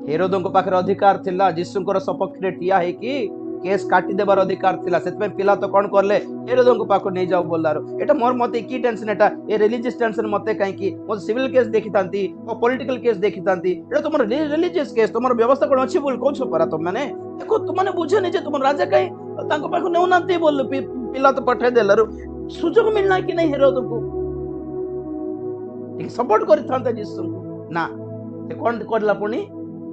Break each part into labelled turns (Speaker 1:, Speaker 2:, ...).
Speaker 1: हेरोदଙ୍କ पाखरे अधिकार थिला यीशुଙ୍କର सपक्षरे ठिया है कि केस काटी देबार अधिकार थिला सेतमे पिला तो कोन करले हेरोदଙ୍କ पाखो नै जाओ बोलारो एटा मोर मते की tension Etah a religious tension मते काई कि मो सिविल केस देखितांती ओ पॉलिटिकल केस देखितांती एटा तुमर रिलीजियस केस तुमर व्यवस्था कोन अछि बोल कोन छपरा तुम माने देखो तुम माने बुझे नै जे तुम राजा काई तांको पाखो नेउ नांती बोल पिला तो पठे देलारो सुजोग मिलना कि नै हेरोदଙ୍କୁ ठीक सपोर्ट करथांता यीशु ना से कोन करला पुनी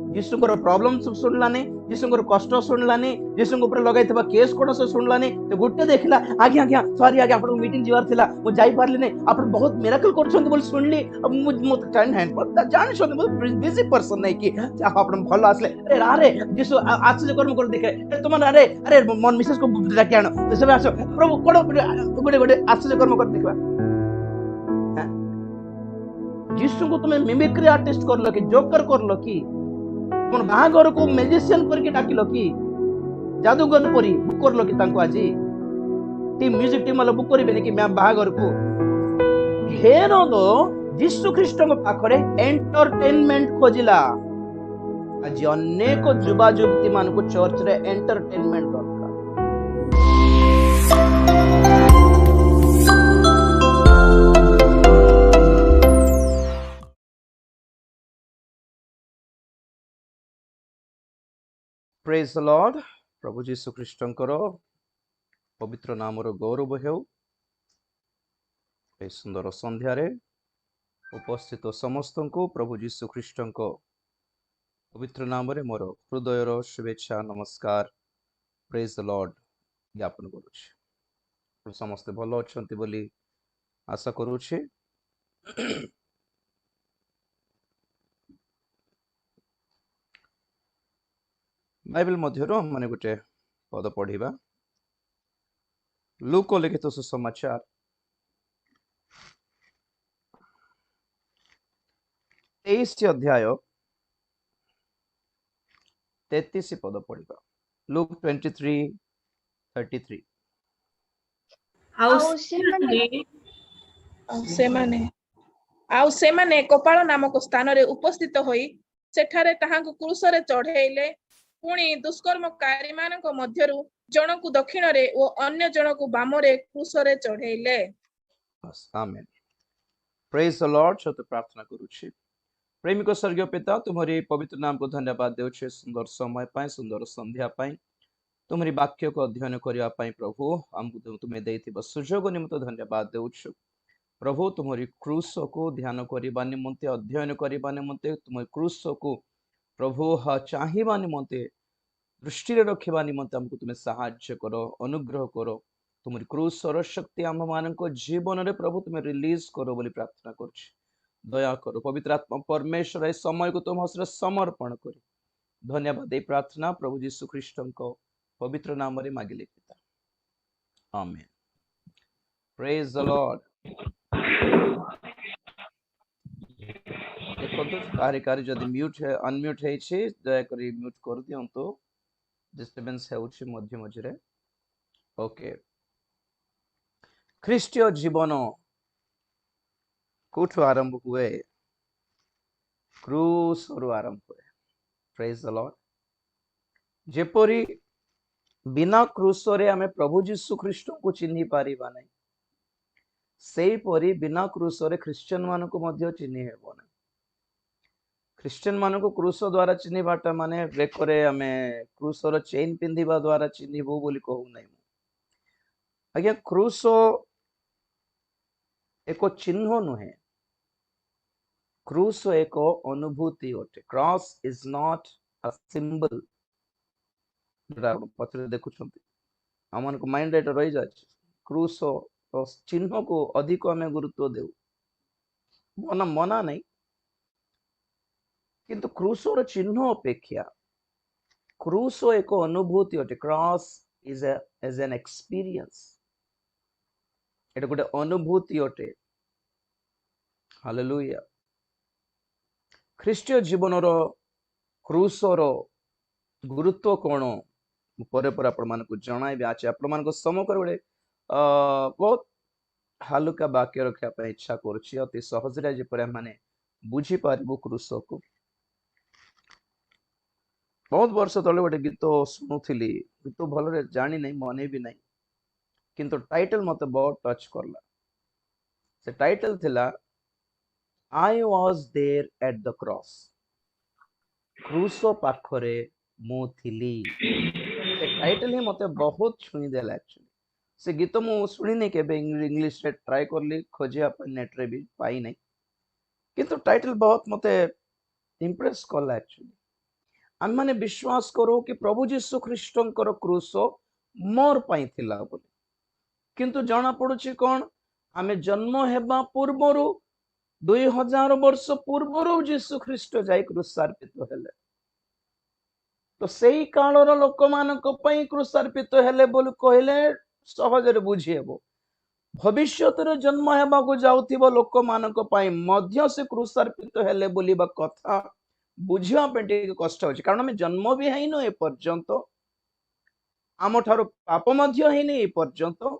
Speaker 1: यीशुଙ୍କର प्रॉब्लम सुनलानी यीशुଙ୍କର कष्ट सुनलानी यीशुଙ୍କ ऊपर लगाइथबा केस कोन से सुनलानी तो गुटे देखला आज्ञा आज्ञा सॉरी आज्ञा आपन मीटिंग जीवार थिला मु जाई पारली नै आपन बहुत मिरेकल करछन बोल सुनली मु टाइम हैंड पर जान छ बिजी पर्सन नै कि आपन भलो आसले अरे अरे यीशु आश्चर्य कर्म कर देखे तुम अरे अरे मन मिसेस को डाके आनो तो सब आसो प्रभु कोन गुडे गुडे आश्चर्य कर्म कर देखबा यीशु को तुम मिमिक्री आर्टिस्ट करलो कि जोकर करलो कि तुम बाहागर को म्यूजिशियन करके डाकिलो कि जादूगर परी बुक करलो कि तांको आजी टीम म्यूजिक टीम वाला बुक करिबे कि मैं बाहागर को हेरोद यीशु ख्रीष्ट को पाखरे एंटरटेनमेंट खोजिला आज अनेक युवा युवती मान को चर्च रे एंटरटेनमेंट दरकार प्रेज द लॉर्ड प्रभु यीशु ख्रीष्टंकर पवित्र नाम गौरव हेउ ए सुंदर संध्यारे उपस्थित समस्त को प्रभु यीशु ख्रीष्टंक पवित्र नाम रे मोर हृदयर शुभेच्छा नमस्कार प्रेज द लॉर्ड ज्ञापन करुछि समस्त भलो अछंती बोली आशा करुछि बाइबल मध्यरो माने गोटे पद पढ़िबा लूक लिखित सुसमाचार 23 अध्याय 33 पद पढ़िबा लूक 23:33
Speaker 2: आउ सेमाने कपाल नामक स्थान रे उपस्थित होई सेठारे ताहांकु क्रूसरे चढ़ेइले पुणी दुष्कर्मकारी मानक मध्यरु जनकु दक्षिण रे ओ अन्य जनकु बाम रे क्रूसरे चढ़ेइले
Speaker 1: आमेन प्रेज द लॉर्ड सत प्रार्थना करूछि प्रेमिक स्वर्गीय पिता तुम्हारी पवित्र नाम को धन्यवाद देउछे सुंदर समय पाए सुंदर संध्या पाए तुम्हारी वाक्य को अध्ययन करिया पाए प्रभु हमकु तुमे देइथिबा सुजोग निमित्त धन्यवाद देउछु प्रभु तुम्हारी क्रूस को ध्यान करिबा निमंते अध्ययन करिबा निमंते तुम क्रूस को प्रभु चाहिबा निमंते दृष्टि रखिबा निमंते हमकु तुमे सहाय्य करो अनुग्रह करो तुम्हारी क्रूसर शक्ति आम मानक जीवन रे प्रभु तुमे रिलीज करो बोली प्रार्थना करछि दया करो पवित्र आत्मा परमेश्वर ए समय को तुम हस्ते समर्पण करी धन्यवाद ए प्रार्थना प्रभु यीशु ख्रीष्टंको पवित्र नाम रे मागिले पिता आमेन प्रेज द लॉर्ड कार्यकारी जदि म्यूट है अनम्यूट है छी दया करी म्यूट कर दियंतो डिस्टर्बेंस है उछि मध्य मध्य रे ओके ख्रीष्टीय जीवन कोठु आरंभ हुए क्रूस रु आरंभ हुए प्रेज द लॉर्ड जेपरी बिना क्रूस रे आमे प्रभु यीशु ख्रीष्ट को चिन्हि पारिबा नै सेही परी बिना क्रूस रे क्रिश्चियन मान को मध्य चिन्हि हेबो नै क्रिश्चियन मान को क्रूस द्वारा चिन्हि बाटा माने बेकरे आमे क्रूस रो चेन पिंधिबा द्वारा चिन्हिबो बोली कहू नै आज्ञा क्रूस एको चिन्ह नुहे क्रूस एको अनुभूति अटे cross is not a symbol पत्र देखु आम को माइंड रे रही जाए क्रूस चिन्ह को अधिक आम गुरुत्व देउ मना मना नहीं किंतु क्रूस चिन्ह अपेक्षा क्रूस एक अनुभूति अटे cross is as an experience एटा गोटे अनुभूति अटे हालेलुया ख्रीष्टीय जीवन क्रूस गुरुत्व कौन पर पर आपण मानक जणाइबे आछे आपण मानक समकर गोटे बहुत हालुका वाक्य रखा इच्छा कर अति सहज जेपर माने बुझी पारिबु क्रूस को बहुत वर्ष तले गोटे गीत शुणुली, गीत भल जानी नहीं, मन भी नहीं, किंतु टाइटल मते बहुत टच करला। से टाइटल थिला I was there at the cross, क्रूस पाखरे मु थिली। से टाइटल ही मते बहुत छुई देला। एक्चुअली से गीत मु शुणी नहीं केबे, इंग्लिश रे ट्राई करली खोजिया पर नेट रे भी पाई नहीं, किंतु टाइटल बहुत मते इंप्रेस करला। एक्चुअली आम माने विश्वास करो कि प्रभु जीशु ख्रीष्टंकर क्रूस मोर पाई थिला बोली, किंतु जना पड़ुछि कोन, आमे जन्म हेबा पूर्वरु 2000 वर्ष पूर्वरु जीशु ख्रीष्ट जाई क्रूसार्पित हेले। तो सेही कालर लोक मानक पई क्रूसार्पित हेले बोली कहले सहजरे बुझी हेबो। भविष्यतर जन्म हेबा को जाउथिबो लोक मानक पई मध्य से क्रूसार्पित हेले बोलिबा कथा बुझिया पे टिके कष्ट होछि, कारण आमे जन्म भी हैनो ए पर्यंत, आम ठारो पाप मध्य हैनी ए पर्यंत,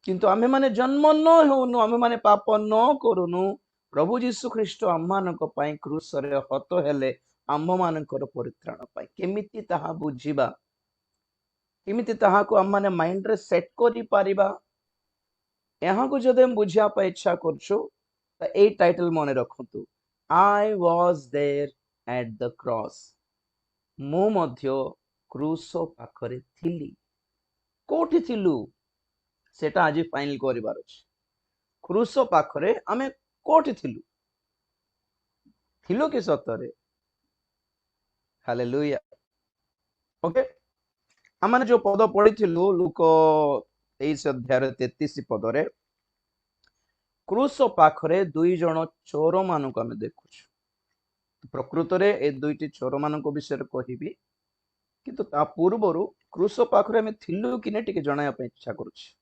Speaker 1: किंतु आमे माने जन्म न होनु, आमे माने पाप न करूनु, प्रभु जीशु ख्रीष्ट आम मानक पई क्रूस रे हत हेले आम मानकर परित्राण पई। केमिति ताहा बुझिबा, केमिति ताहा को आम माने माइंड रे सेट करि पारिबा, यहाँ को जदि हम बुझिया पई इच्छा करछु त ए टाइटल मने रखंतु, I was there at the cross, मु मध्य क्रूस पाखरे थिली। कोठी थिलु सेटा आज फाइनल करिबार अछि। क्रूस पाखरे आमे कोठी थिलु, थिलु कि सतरे? हालेलुया। ओके, आमाने जो पद पढ़िथिलु लूक 23 अध्याय 33 पदरे, क्रूस पाखरे दुई जण चोर मानक आमे देखुछु। प्रकृत रे ए दुईटी चोर मानक विषय कहिबी, किंतु ता पूर्वरु क्रूस पाखरे आमे थिलु कि ने टिके जणाया पे इच्छा करूछि।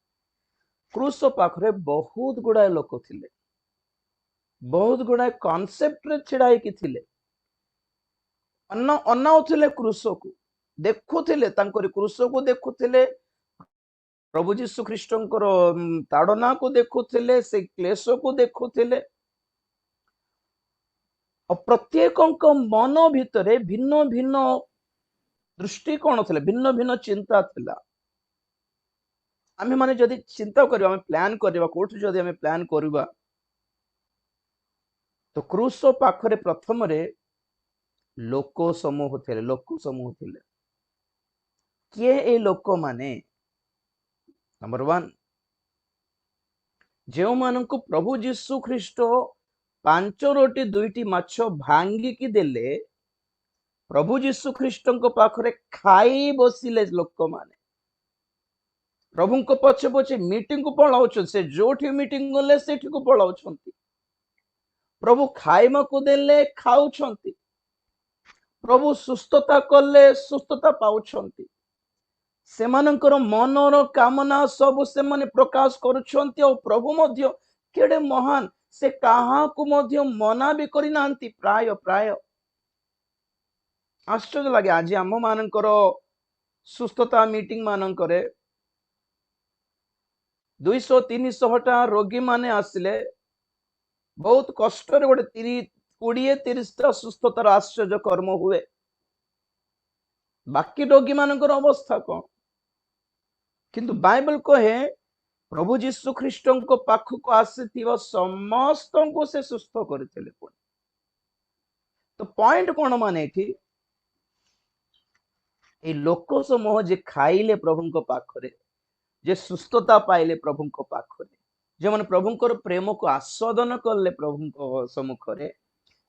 Speaker 1: क्रूस पाखरे बहुत गुड़ाए लोक थिले, बहुत गुड़ाए कॉन्सेप्ट रे छिड़ाई कि थिले, अनाउथिले क्रूस को देखुथिले, तांकर क्रूस को देखुथिले, प्रभु जीशु ख्रीष्टंकर ताड़ना को देखुथिले, से क्लेश को देखुथिले। और प्रत्येक मन भितरे भिन्न भिन्न दृष्टिकोण थिले, भिन्न भिन्न चिंता थिला। आमे माने जदि चिंता करबा, आमे प्लान करबा, कोठी जदि आमे प्लान करबा, तो क्रूस पाखरे प्रथम रे लोक समूह थिले, लोक समूह थिले। किए ए लोक माने? नंबर 1, जो मानकु प्रभु जीशु ख्रीष्ट 5 रोटी 2टी माछ भांगी की देले, प्रभु जीशु ख्रीष्टंको पाखरे खाई बसिले लोक माने, प्रभु को पछे पछे मीटिंग को पळाउछ, से जोठी मीटिंग गले सेठी को पळाउछंती, प्रभु खाइमा को देले खाउछंती, प्रभु सुस्थता कले सुस्थता पाउछंती, सेमानकर मनर कामना सब से माने प्रकाश करुछंती। और प्रभु मध्य केडे महान, से कहा को मध्य मना भी करि नांती। प्राय प्राय आश्चर्य लगे, आज आम मानकर सुस्थता मीटिंग मानकरे 200-300 टा रोगी माने आसिले, बहुत कष्ट रे गोटे 20-30 टा सुस्थतार आश्चर्य कर्म हुए। बाकी रोगी मानकर अवस्था कौन? किंतु बाइबल कहे प्रभु जीशु ख्रीष्टों को पाखु को आसीथिबा समस्त को से सुस्थ करथिले। तो पॉइंट कौन माने एठी, ए लोक समूह जे खाइले प्रभु को पाखरे, जे सुस्थता पाइले प्रभु को पाखरे, जे माने प्रभु को प्रेम को आस्वादन करले प्रभु को सम्मुखरे,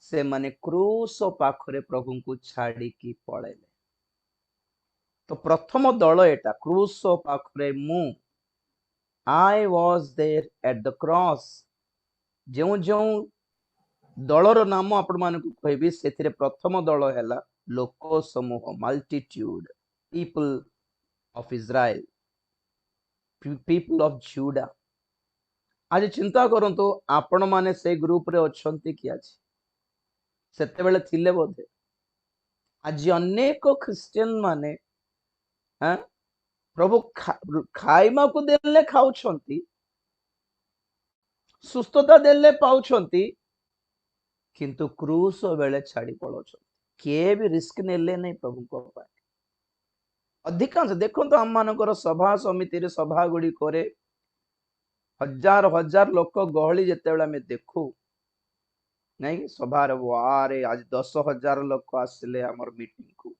Speaker 1: से माने क्रूस पाखरे प्रभु को छाड़ी की पळेले। तो प्रथम दल एटा, क्रूस पाखरे मु, I was there at the cross. जो जो दलर नाम आपण मानकु कहबी, सेथिरे प्रथम दल हैला लोक समूह, multitude, people of Israel, people of JUDA. आज चिंता करंतु, आपण माने से ग्रुप रे अछंती कि? आज सेते बेले थिले बोधे। आज अनेक क्रिश्चियन माने प्रभु खाइमा को देले खाउछंती, सुस्थता देले पाउछंती, किंतु क्रूस बेले छाड़ी पळौछंती। किए भी रिस्क नेले नहीं प्रभु को पाए। अधिकांश देखो आम मानकर सभा समिति सभा गुड़ी करे हजार हजार लोक गहली जिते आम देखू नहीं सभार वारे आज 10,000 लोक आसिले आमर मीटिंग को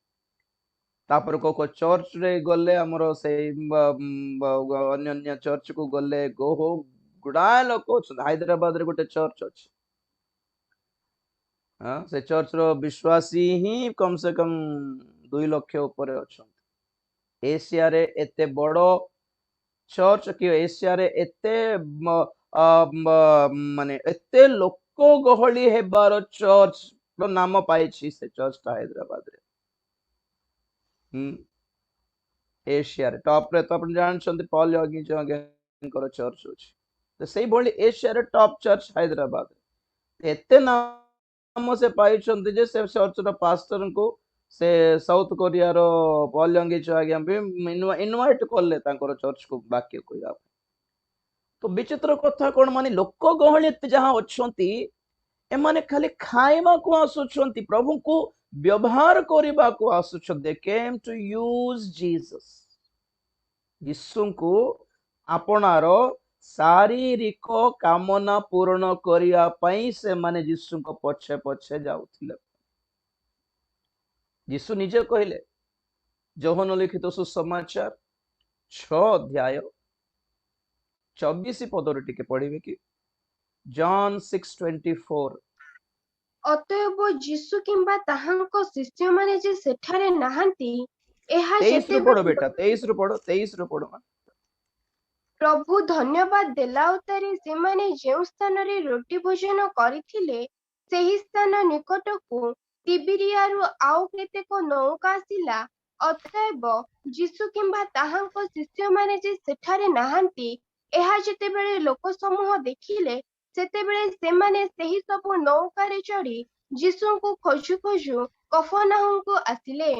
Speaker 1: तापर को चर्च रे गले हमरो से अन्य चर्च को गले गो गुड़ाए लोक हैदराबाद रे गोटे चर्च अच्छे हाँ से चर्च रो विश्वासी ही कम से कम 2 लाख ऊपर अच्छा एशिया रे एते बड़ो चर्च कि एशिया रे एते माने एते लोक गहली हेबार चर्च रो नाम पाइछि से चर्च ता हैदराबाद रे एशिया रे टॉप रे तो अपन जानछन्ते पॉल योगी जोगेंकर चर्च अछि तो सेही बोली एशिया रे टॉप चर्च हैदराबाद एते नाम से पाइछन्ते जे से चर्च रो पास्टर को से साउथ कोरिया रो पॉल योगी जोगें भी इनवाइट करले तांकर चर्च को बाकी कोया तो विचित्र कथा कोन माने लोक गहली एते जहां अछंती एमाने खाली खाइबा को आसुछंती प्रभु को व्यवहार करबा को आसुछन दे केम टू यूज जीसस यीशु को आपनारो शारीरिक कामना पूर्ण करिया पई से माने यीशु को पछे पछे जाउथिले। यीशु निजे कहले यूहन्ना लिखित सुसमाचार 6 अध्याय 24 पदर टिके पढ़िबे कि जॉन 6:24
Speaker 3: अतएव यीशु किंबा ताहांको शिष्य माने जे सेठारे नाहांती एहा
Speaker 1: 23 रु पढ़ो बेटा 23 रु पढ़ो
Speaker 3: प्रभु धन्यवाद देला उतारे से माने जेउ स्थान रे रोटी भोजन करिथिले सेही स्थान निकटकू तिबिरियारु आउ केतेको नौका आसिला। अतएव यीशु किंबा ताहांको शिष्य माने जे सेठारे नाहांती एहा जेतेबेले लोक समूह देखिले सेतेबेले सेमाने सेही सबु नौकारे चढ़ी यीशु को खोजु खोजु कफरनाहुम को आसिले।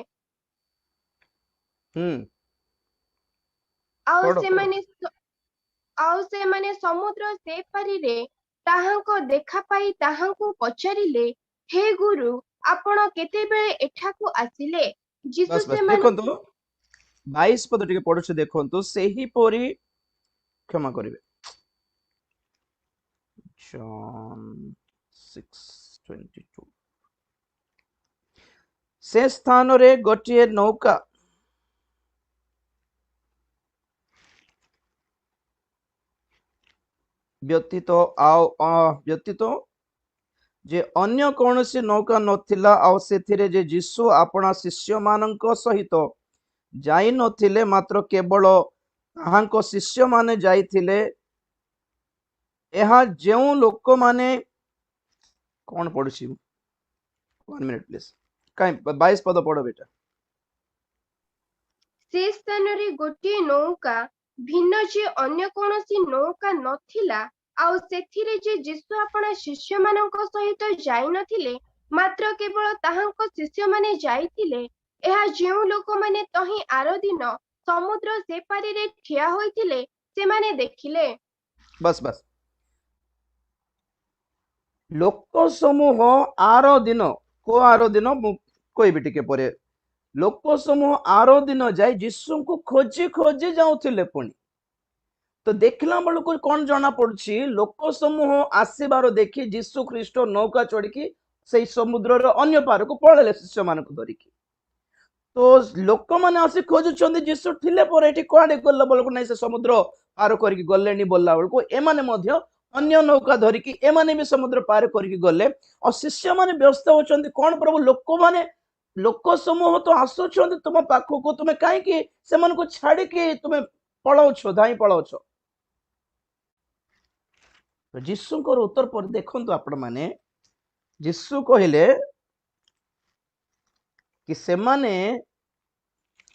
Speaker 3: आउ सेमाने समुद्र से पारिरे ताहांको देखा पाई ताहांको पचारिले हे गुरु आपण केतेबेले एठाकू आसिले। यीशु सेमाने
Speaker 1: देखंतु 22 पद टिके पढुछ देखंतु सेही परी क्षमा करिवे जॉन 6:22 से स्थान रे गोटिए नौका व्यतीत जे अन्य कौनसी नौका नथिला आउ सेथिरे जे यीशु आपना शिष्य मानक सहित जाई नथिले मात्र केवल ताहांको शिष्य माने जाइथिले। एहा जेउ लोक माने कौन पढ़ुछि 1 मिनिट प्लीज काई 22 पद पढ़ो बेटा।
Speaker 3: से स्थान रे गोटिए नौका भिन्न जे अन्य कौनसी नौका नथिला आउ सेथिरे जे यीशु आपना शिष्य मानक सहित जाई नथिले मात्र केवल ताहांको शिष्य माने जाइथिले। एहा जेउ लोक माने तही आरो दिन समुद्र से पारी रे ठिया होइथिले से माने देखिले।
Speaker 1: बस बस लोक समूह आरो दिन को आरो दिन कोई भी टिके परे लोक समूह आरो दिन जाय यीशु को खोजी खोजी जाउथिले पुणी तो देखला बेलू को कौन जना पड़ुछि लोक समूह आसीबार देखि यीशु ख्रीष्ट नौका चढ़ी से समुद्र अन्य पार को पळेले शिष्य मान को धरिकी तो लोक माने आसी खोजुछन्ति यीशु थिले पर एठी कोआडे गल्ला बेलू नै से समुद्र पार करके गलेनी बोलला बेलू एमाने मध्य अन्य नौका धरिकी एमाने भी समुद्र पार करके गले और शिष्य माने व्यस्त होचन्ति कोन प्रभु लोक माने लोक समूह तो आसुछन्ति तुम पाखो को तुमे काहे कि सेमान को छाड़ी के तुमे पळाउछो धाई पळाउछो। यीशु को उत्तर पर देखंतु आपण माने यीशु कहले कि सेमाने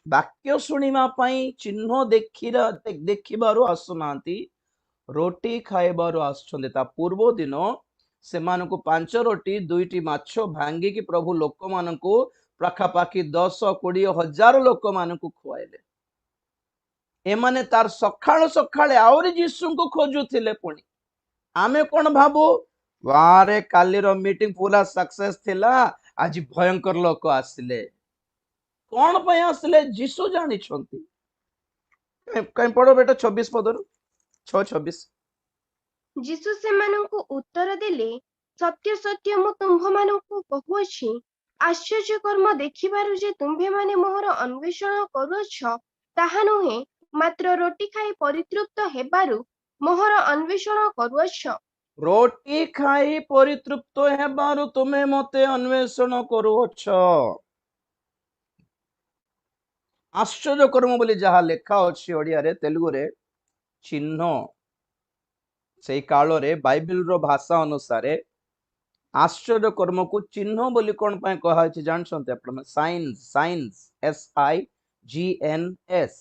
Speaker 1: वाक्य सुनिमा पाई चिन्ह देखिबारु आसुनांती रोटी खाइबारु आसुछन्ते। ता पूर्व दिन सेमान को 5 रोटी 2टी माछ भांगी कि प्रभु लोक मान को पाखापाखि 10-20 हजार लोक मान को खुआइले। एमाने तार सखाळ सखाळे आउरी यीशु को खोजुथिले पुणी आमे कोन भाबू वारे कालीर मीटिंग पूरा सक्सेस थिला आज भयंकर लोक आसिले कौन पे आसिले जीसु जानी कहीं पढ़ो बेटा 26 पदर 6:26
Speaker 3: ଯୀଶୁ ସେମାନଙ୍କୁ ଉତ୍ତର ଦେଲେ, ସତ୍ୟ ସତ୍ୟ ମୁଁ ତୁମ୍ଭମାନଙ୍କୁ କହୁଅଛି, ଆଶ୍ଚର୍ଯ୍ୟ କର୍ମ ଦେଖିବାରୁ ଯେ ତୁମ୍ଭେମାନେ ମୋହର ଅନ୍ୱେଷଣ କରୁଅଛ ତାହା ନୁହେଁ, ମାତ୍ର ରୋଟି ଖାଇ ପରିତୃପ୍ତ ହେବାରୁ ମୋହର ଅନ୍ୱେଷଣ କରୁଅଛ।
Speaker 1: रोटी खाई परितृप्त हेबारु तुम्हें मते अन्वेषण करुअछ। आश्चर्य कर्म बोली जहा लेखा अछि ओडिया रे तेलुगु रे चिन्ह से काल रे बाइबल रो भाषा अनुसार आश्चर्य कर्म को चिन्ह बोली कोन पाए कहा अछि जानछन्ते आपण science science SIGNS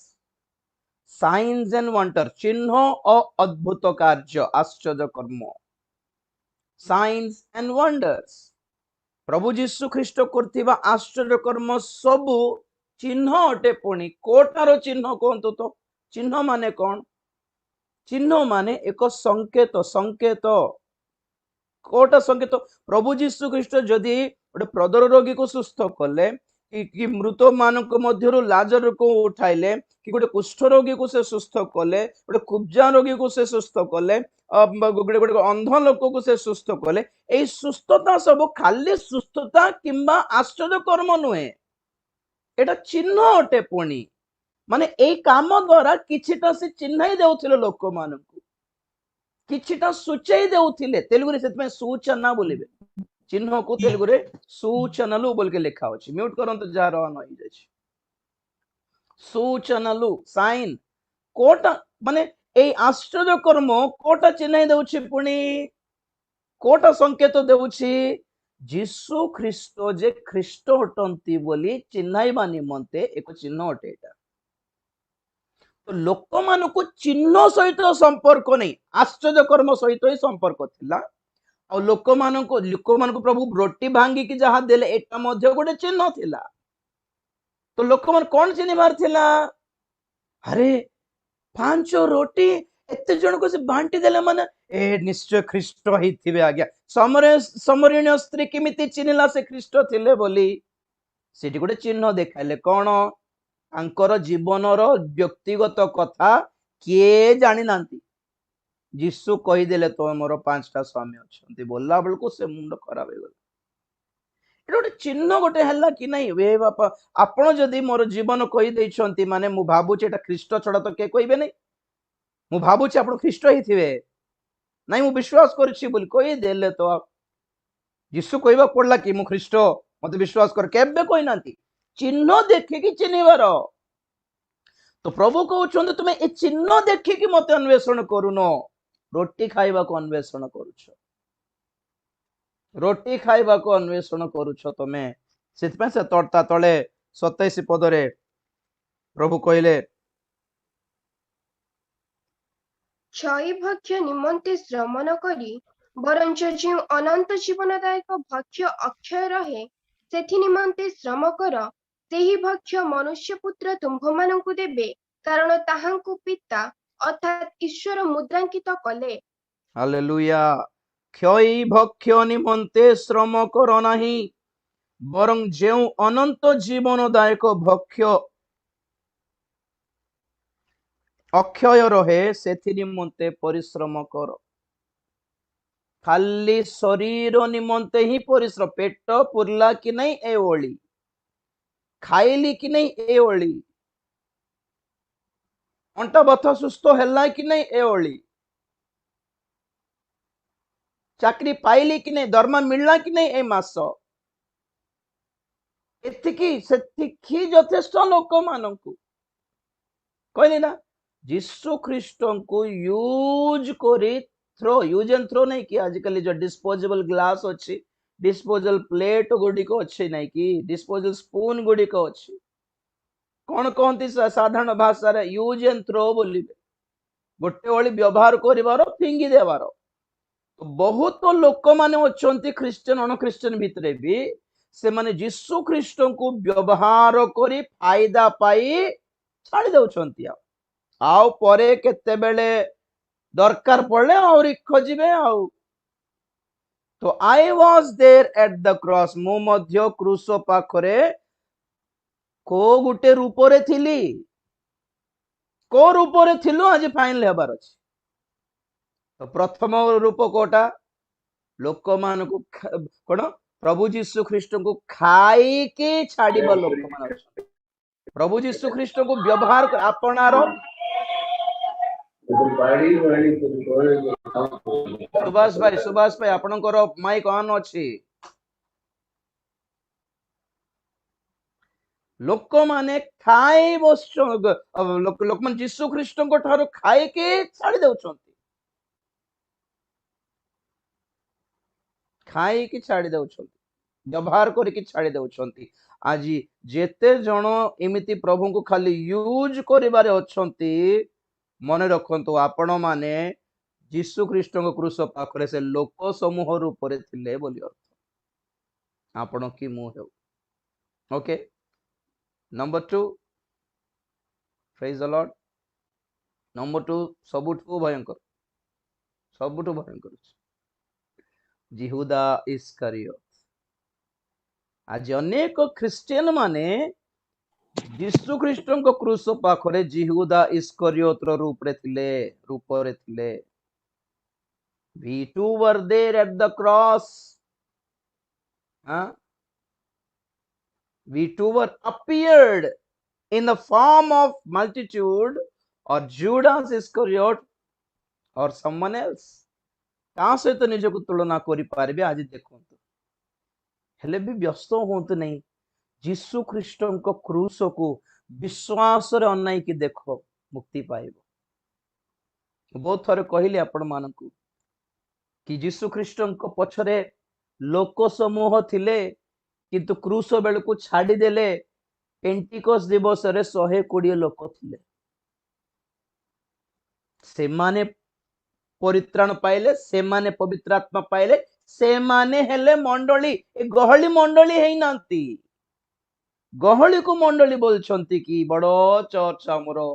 Speaker 1: science and wonder चिन्ह और अद्भुत कार्य आश्चर्य कर्म साइंस एंड वंडर्स प्रभु जीशु ख्रीष्ट करथिबा आश्चर्य कर्म सबु चिन्ह अटे पुणी कोटार चिन्ह कहतु तो चिन्ह माने कौन चिन्ह माने एक संकेत संकेत कोटा संकेत प्रभु जीशु ख्रीष्ट जदि गोटे प्रदर रोगी को सुस्थ कले कि मृत मानक मध्यरु लाजर को उठाइले कि गोटे कुष्ठ रोगी को से सुस्थ कले गोटे कुब्जा रोगी को से सुस्थ कले गोटे गोटे अंध लोक को से सुस्थ कले एई सुस्थता सब खाली सुस्थता किंबा आश्चर्य कर्म नुहे एटा चिन्ह अटे पुणी माने एई काम द्वारा किछिटा से चिन्हाई देउथिले लोक मानकु किछिटा सूचई देउथिले तेलुगु रे सेतमे सूचना बोलिबे चिन्ह को तेलुगु रे सूचनलु बोल के लिखा अछि म्यूट करंत जार ऑन होई जाय छै सूचनलु साइन कोटा माने एई आश्चर्य कर्म कोटा चिन्हाई देउछि पुणी कोटा संकेत देउछि जीशु ख्रीष्ट जे ख्रीष्ट हटंती बोली चिन्हाइबा निमंते एक चिन्ह अटे एटा तो लोक मानकु चिन्ह सहित संपर्क नहीं आश्चर्य कर्म सहित ही संपर्क थिला आ लोक मानकु प्रभु रोटी भांगी की जहा देले एटा मध्य गोटे चिन्ह थिला तो लोक मान कोन चिन्हबार थिला अरे 5 रोटी एते जन को से बांटी देले माने ए निश्चय ख्रीष्ट ही थिबे आज्ञा समरणीय स्त्री किमिति चिन्हला से ख्रीष्ट थिले बोली सेठी गोटे चिन्ह देखाइले कोन आंकर जीवनर व्यक्तिगत कथा किए जानी नांती जीशु कही देले तो मोर 5टा स्वामी अछंती बोलला बेलको से मुंड खराब हो गला एटा गोटे चिन्ह गोटे हल्ला कि नहीं वे बापा आपण जदी मोर जीवन कही दैछंती माने मु भाबुची एटा ख्रीष्ट छडा तो के कहबे नहीं मु भाबुची आपण ख्रीष्ट ही थिबे नहीं मु विश्वास करछि बोली कही देले तो जीशु कहबा पड़ला कि मु ख्रीष्ट मते विश्वास कर केबे कहि नांती चिन्ह देखि कि चिन्हबार तो प्रभु कहउछन्ते तुमे ए चिन्ह देखि कि मते अन्वेषण करूनो रोटी खाइबा को अन्वेषण करूछ रोटी खाइबा को अन्वेषण करूछ तमे सेतपे से तड़ता तळे 27 पदरे प्रभु कहले
Speaker 3: क्षयी भक्ष्य निमंते श्रम न करी बरंच जो अनंत जीवनदायक भक्ष्य अक्षय रहे सेथि निमंते श्रम कर सेही भक्ष्य मनुष्य पुत्र तुम्भमानंकु देबे कारण ताहांकु पिता अर्थात ईश्वर मुद्रांकित कले
Speaker 1: हालेलुया क्षयी भक्ष्य निमंते श्रम कर नाही बरं जेउ अनंत जीवनदायक भक्ष्य अक्षय रहे सेथि निमंते परिश्रम कर खाली शरीर निमंते ही परिश्रम पेट पुरला कि नहीं ए ओली खाइली कि नहीं ए ओली अंटा बथा सुस्थ हैला कि नहीं ए ओली चाकरी पाइली कि नहीं दरमा मिलला कि नहीं ए मास एतिकी सेतिकी यथेष्ट लोक मानकु कहली ना जीशु ख्रीष्ट को यूज करी थ्रो यूज एंड थ्रो नहीं कि आजकल जो डिस्पोजेबल ग्लास अच्छी डिस्पोजल प्लेट गुड़िक अच्छे नहीं कि डिस्पोजल स्पून गुड़िक अच्छी कौन कहती साधारण भाषा रे यूज एंड थ्रो बोलिबे गोटे ओली व्यवहार करिवार फिंगी देवार तो बहुत लोक माने अछंती क्रिश्चियन अन क्रिश्चियन भितरे भी से माने जीशु ख्रीष्ट को व्यवहार करी फायदा पाई छाड़ी दउछंती आउ परे केते बेले दरकार पड़े और खोजिबे आउ तो I was there at the cross, मु मध्य क्रूस पाखरे को गुटे रूप रे थिली, को रूप रे थिलु आज फाइनल हेबार अछि। तो प्रथम रूप कोटा, लोक मान को कोन प्रभु जीशु ख्रीस्ट को खाई के छाड़ीबा लोक मान अछि। प्रभु जीशु ख्रीस्ट को व्यवहार कर आपनार सुभाष भाई आपनकर माइक ऑन अछि। लोक माने खाई बस लोक मान जीशु ख्रीस्ट को ठारो खाई के छाड़ी देउछंती, खाई की छाड़ी देउछंती, व्यवहार करके छाड़ी देउछंती। आज जेते जण एमिति प्रभु को खाली यूज करिबारे अछंती, मने रखंतु आपण माने जीशु ख्रीस्ट को क्रूस पाखरे से लोक समूह रूप रे थिले बोली अर्थ। आपण की मु हेउ। Okay, number 2, praise the Lord. Number 2 सबुठु भयंकर, सबुठु भयंकर जिहुदा इस्करियोत। आज अनेक ख्रिस्टियन माने जीशु ख्रीस्ट को क्रूस पाखरे जिहुदा इस्करियोत रूप रे थिले। We too were there at the cross. We too were appeared in the form of multitude or Judas Iscariot or someone else. का सहित निजको तुलना करि पारबे आज देखंतु। हेले भी व्यस्त होंतु नहीं, जीशु ख्रीस्ट को क्रूस को विश्वास रे अनाई की देखो मुक्ति पाइबो। बहुत थरे कहली आपण मानकू कि जीशु ख्रीस्ट को पछरे लोक समूह थिले, किंतु क्रूस बेल को छाड़ी देले पेंटिकोस दिवस रे 120 लोक थिले। से माने परित्राण पाइले, से माने पवित्र आत्मा पाइले, से माने हेले मंडली। ए गहली मंडली हेई नांती, गहली को मंडली बोलछंती कि बड़ो चर्च हमरो।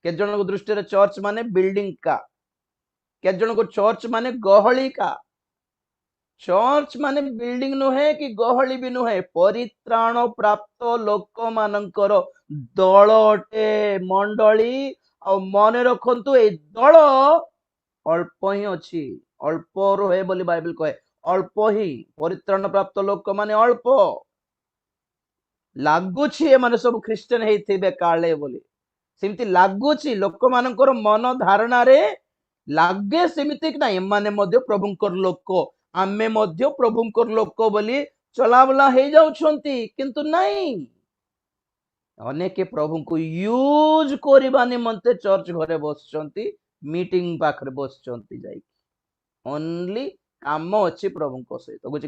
Speaker 1: के जन को दृष्टि रे चर्च माने बिल्डिंग का, के जन को चर्च माने गहली का। चर्च माने बिल्डिंग नुहे कि गहली भी नुहे, परित्राण प्राप्त लोक मानकर दल अटे मंडली। आ मने रखंतु ए दल अल्प ही अछि, अल्प रहे बोली बाइबल कहे, अल्प ही। परित्राण प्राप्त लोक माने अल्प लागुछि ए माने सब ख्रिस्टियन हेइथिबे काले बोली, सेमति लागुछि लोक मानकर मन धारणा रे लागे सेमिति कि नाही माने मध्य प्रभुंकर लोक, आमे मध्य प्रभुंकर लोक बोली चलाबला हे जाउछंती, किंतु नाही। अनेके प्रभु को यूज करिबा निमंते चर्च घरे बसचंती, मीटिंग पाखरे बसचंती जाई, ओनली काम अछि प्रभु को सहित। गोटे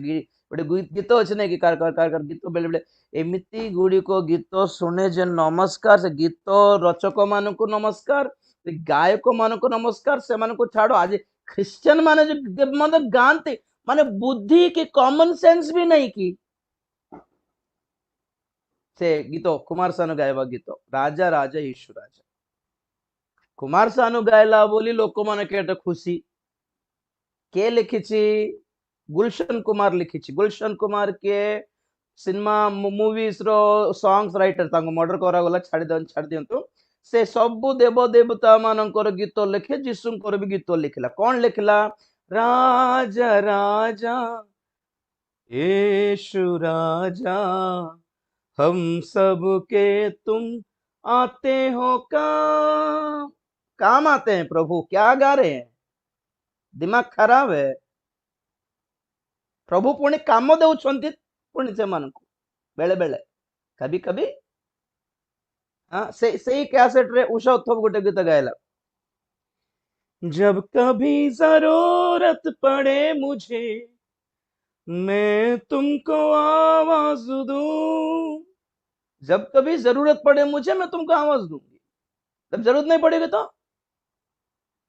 Speaker 1: गीत अछि नै कि कार गीत बेले बेले एमिति गुडी को गीत सुने जे नमस्कार। से गीत रचक मान को नमस्कार, गायक मान को नमस्कार, से मान को छाड़ो। आज ख्रिस्टियन माने जो मतलब गानते माने बुद्धि की कॉमन सेंस भी नहीं की। से गीत कुमार सानु गायबा गीत राजा राजा यीशु राजा, कुमार सानु गायला बोली लोक माने केटे खुशी। के लिखिछि? गुलशन कुमार लिखिछि। गुलशन कुमार के सिनेमा मूवीज रो सॉन्ग्स राइटर, तांको मर्डर करा गला, छाड़ दियंतु। से सबु देव देवता मानकर गीत लिखे, जीशुंकर भी गीत लिखला। कौन लिखला? राजा राजा यीशु राजा, हम सब के तुम आते हो काम आते हैं प्रभु। क्या गा रहे हैं? दिमाग खराब है। प्रभु पुणी काम दउछंती पुणी से मान को बेले बेले कभी कभी। हाँ, से कैसेट रे उषा उत्थप गोटे गीत गायला, जब कभी जरूरत पड़े मुझे मैं तुमको आवाज दूं। जब कभी जरूरत पड़े मुझे मैं तुमको आवाज दूंगी। जब जरूरत नहीं पड़ेगी तो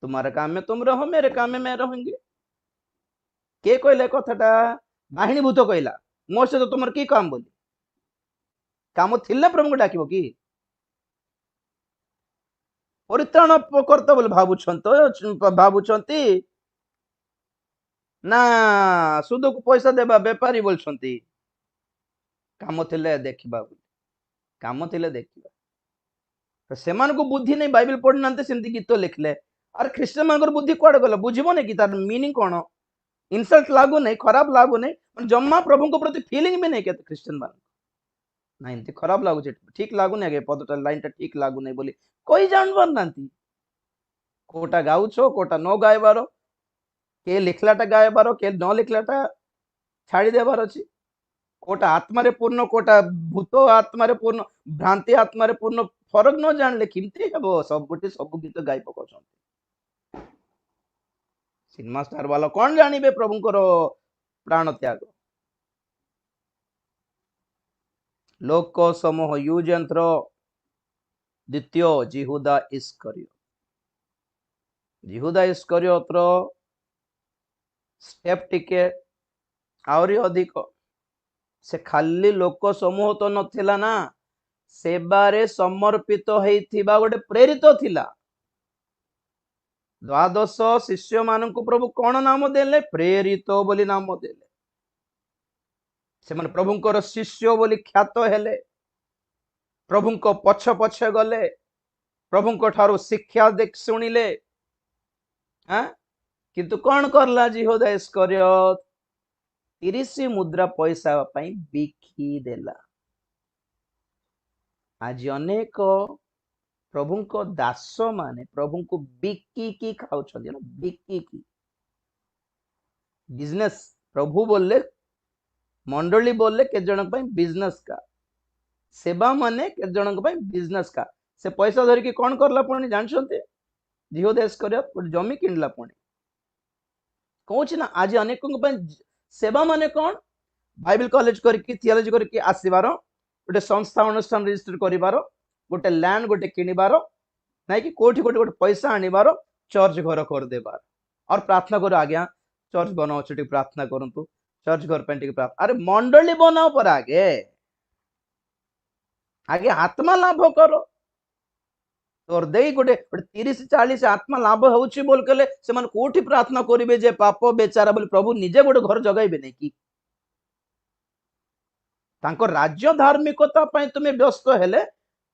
Speaker 1: तुम्हारे काम में तुम रहो, मेरे काम में मैं रहूंगी। के कहले कथाटा? बाहिनी भूत कहला। मो से तो तुमर की काम बोली? काम थिले प्रभु को डाकिबो की? परित्राण करते बोले भावुछंती ନା ସୁଧକୁ ପଇସା ଦେବା ବେପାରୀ ବୋଲଛନ୍ତି କାମ ଥିଲେ ଦେଖିବା ବୋଲି, କାମ ଥିଲେ ଦେଖିବା। ସେମାନଙ୍କୁ ବୁଦ୍ଧି ନାହିଁ, ବାଇବେଲ ପଢିନାହାନ୍ତି, ସେମିତି ଗୀତ ଲେଖିଲେ। ଆରେ ଖ୍ରୀଷ୍ଟିୟାନ ମାନଙ୍କର ବୁଦ୍ଧି କୁଆଡେ ଗଲା? ବୁଝିବନି କି ତାର ମିନିଂ କଣ? ଇନସଲ୍ଟ ଲାଗୁନାହିଁ, ଖରାପ ଲାଗୁନାହିଁ, ଜମା ପ୍ରଭୁଙ୍କ ପ୍ରତି ଫିଲିଂ ବି ନାହିଁ କେତେ ଖ୍ରୀଷ୍ଟିୟାନ ମାନଙ୍କୁ। ନାଇଁ ଏମିତି ଖରାପ ଲାଗୁଛି, ଠିକ ଲାଗୁନି, ଆଜ୍ଞା ପଦଟା ଲାଇନ ଟା ଠିକ ଲାଗୁନାହିଁ ବୋଲି କହି ଜାଣି ପାରୁନାହାନ୍ତି। କୋଉଟା ଗାଉଛ, କୋଉଟା ନ ଗାଇବାର, କେ ଲେଖିଲାଟା ଗାଇବାର, କେ ନ ଲେଖିଲାଟା ଛାଡି ଦେବାର ଅଛି। କୋଉଟା ଆତ୍ମାରେ ପୂର୍ଣ୍ଣ, କୋଉଟା ଭୂତ ଆତ୍ମାରେ ପୂର୍ଣ୍ଣ, ଭ୍ରାନ୍ତି ଆତ୍ମାରେ ପୂର୍ଣ୍ଣ, ଫରକ ନ ଜାଣିଲେ କେମିତି ହେବ? ସବୁଠି ସବୁ ଗୀତ ଗାଇ ପକାଉଛନ୍ତି। ସିନେମା ଷ୍ଟାର ବାଲା କଣ ଜାଣିବେ ପ୍ରଭୁଙ୍କର ପ୍ରାଣ ତ୍ୟାଗ? ଲୋକ ସମୂହ ୟୁଜ ଯନ୍ତ୍ର ଦ୍ୱିତୀୟ ଜିହୁଦା ଇସ୍କରିୟତ। ଜିହୁଦା ଇସ୍କରିୟତର ଷ୍ଟେପ ଟିକେ ଆହୁରି ଅଧିକ। ସେ ଖାଲି ଲୋକ ସମୂହ ତ ନଥିଲା ନା, ସେବାରେ ସମର୍ପିତ ହେଇଥିବା ଗୋଟେ ପ୍ରେରିତ ଥିଲା। ଦ୍ୱାଦଶ ଶିଷ୍ୟ ମାନଙ୍କୁ ପ୍ରଭୁ କଣ ନାମ ଦେଲେ? ପ୍ରେରିତ ବୋଲି ନାମ ଦେଲେ। ସେମାନେ ପ୍ରଭୁଙ୍କର ଶିଷ୍ୟ ବୋଲି ଖ୍ୟାତ ହେଲେ, ପ୍ରଭୁଙ୍କ ପଛ ପଛେ ଗଲେ, ପ୍ରଭୁଙ୍କ ଠାରୁ ଶିକ୍ଷା ଶୁଣିଲେ। କିନ୍ତୁ କଣ କରଲା ଜିହୁଦା ଇସ୍କରିୟତ? 30 ମୁଦ୍ରା ପଇସା ପାଇଁ ବିକି ଦେଲା। ଆଜି ଅନେକ ପ୍ରଭୁଙ୍କ ଦାସ ମାନେ ପ୍ରଭୁଙ୍କୁ ବିକିକି ଖାଉଛନ୍ତି, ବିକିକି। ବିଜନେସ ପ୍ରଭୁ ବୋଲେ, ମଣ୍ଡଳୀ ବୋଲେ କେତେ ଜଣଙ୍କ ପାଇଁ ବିଜନେସ କା, ସେବା ମାନେ କେତେ ଜଣଙ୍କ ପାଇଁ ବିଜନେସ କା। ସେ ପଇସା ଧରିକି କଣ କରଲା ପୁଣି ଜାଣିଛନ୍ତି? ଜିହୁଦା ଇସ୍କରିୟତ ଗୋଟେ ଜମି କିଣିଲା। ପୁଣି କହୁଛି ନା ଆଜି ଅନେକଙ୍କ ପାଇଁ ସେବା ମାନେ କଣ? ବାଇବେଲ କଲେଜ କରିକି, ଥିଓଲୋଜି କରିକି ଆସିବାର, ଗୋଟେ ସଂସ୍ଥା ଅନୁଷ୍ଠାନ ରେଜିଷ୍ଟର କରିବାର, ଗୋଟେ ଲ୍ୟାଣ୍ଡ ଗୋଟେ କିଣିବାର, ନାଇଁ କି କୋଉଠି ଗୋଟେ ଗୋଟେ ପଇସା ଆଣିବାର, ଚର୍ଚ୍ଚ ଘର କରିଦେବାର। और प्रार्थना करो आज्ञा चर्च बनाओ, ଟିକେ ପ୍ରାର୍ଥନା କରନ୍ତୁ, ଚର୍ଚ୍ଚ ଘର ପାଇଁ ଟିକେ ପ୍ରାର୍ଥନା। ଆରେ ମଣ୍ଡଳୀ ବନାଅ पर आगे आगे आत्मा लाभ करो। तोर देई गोटे 30-40 आत्मा लाभ होउची बोल कले सेमान कोठी प्रार्थना करिवे जे पाप बेचारा बोली प्रभु निजे गोटे घर जगाइबे नै कि? तांको राज्य धार्मिकता पई तुमे व्यस्त हेले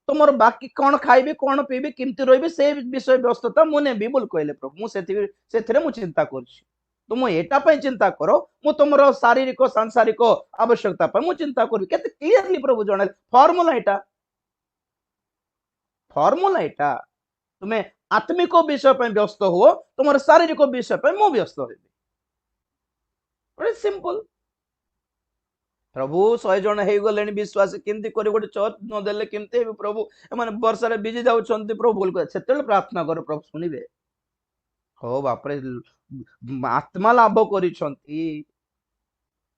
Speaker 1: तुमर बाकी कौन खाइबे, कौन पीबे, केमती रहिबे से विषय व्यस्तता मुने भी बोल कहले प्रभु। मु सेथिरे मु चिंता करछि, तुम एटा पई चिंता करो, मु तुमरो शारीरिक सांसारिक आवश्यकता पई मु चिंता करि। केते क्लियरली प्रभु जणाले फॉर्मूला एटा तुम्हें आत्मिक विषय पर व्यस्त हो, तुम शारीरिक विषय पर मु व्यस्त हो। सिंपल। प्रभु 100 जन हो गले विश्वास, केमती कर गोटे चर्च न देले केमती प्रभु एमाने वर्षा रे बिजी जाउछन्ती प्रभु बोल कर सेतेले प्रार्थना करो, प्रभु सुनिबे। हो बाप रे आत्मा लाभ करिसन्ती,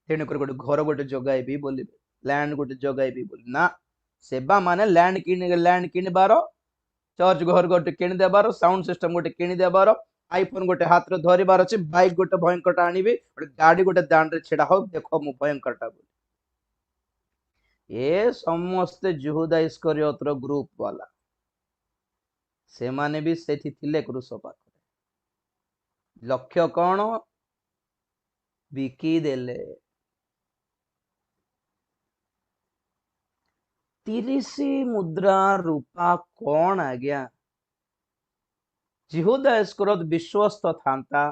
Speaker 1: तेने कर गोटे घर गोटे जगाइबी बोली, लैंड गोटे जगाइबी बोली ना। सेवा माने लैंड किनिबार, चर्च घर गोटे किणी देबार, साउंड सिस्टम गोटे किणी देबार, आईफोन गोटे हाथ रे धरिबार अछि, बाइक गोटे भयंकरटा आनिबी, गोटे गाड़ी गोटे दांड रे छेड़ा हो, देखो मु भयंकरटा बोली। ए समस्ते जिहुदा इस्करियत रो ग्रुप वाला, से माने भी सेठी थिले क्रूस पाखरे। लक्ष्य कौन? बिकी देले। 30 मुद्रा रूपा कौन आ गया? जिहुदा इस्करियत विश्वस्त थांता,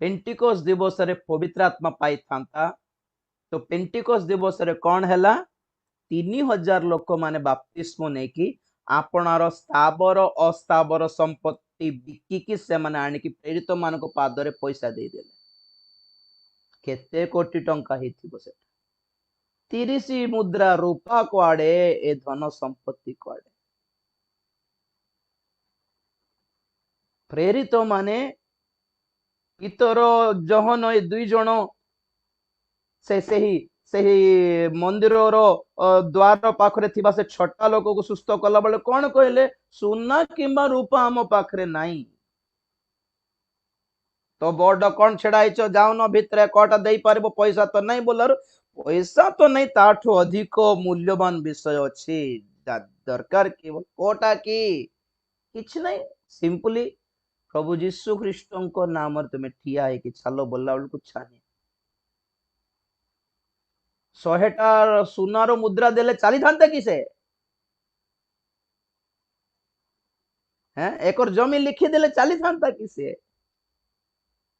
Speaker 1: पेंटिकोस दिवस रे पवित्र आत्मा पाई थांता, तो पेंटिकोस दिवस रे कौन हैला? 3000 लोक माने बाप्तिस्म नेकी आपणार स्थावर अस्थावर संपत्ति बिकिकी से माने आनिकी प्रेरित मानको पादरे पैसा दे देले। केते कोटी टंका हेथिबो से? 30 मुद्रा रूपा कुआडे, ए धन संपत्ति कुआडे? प्रेरित माने पितर जहन ए 2 जण से सही मंदिर द्वार पाखरे थिबा से छटा लोक को सुस्थ कला बेले कौन कहले? सुना किंबा रूपा आम पाखरे नाही, तो बोर्ड कौन छेड़ाइछ जाउन भितरे कोटा देई परबो, पैसा तो नहीं बोलर, पैसा तो नहीं, ताठो अधिक मूल्यवान विषय अछि दरकार की कोटा की किछ नहीं। सिंपली प्रभु जीशु ख्रीष्ट नाम तुम ठिया है कि छाल बोलला बेलू छानी 100टा सुनार मुद्रा देले चली था कि से एकर जमी लिखिदेले चली था कि से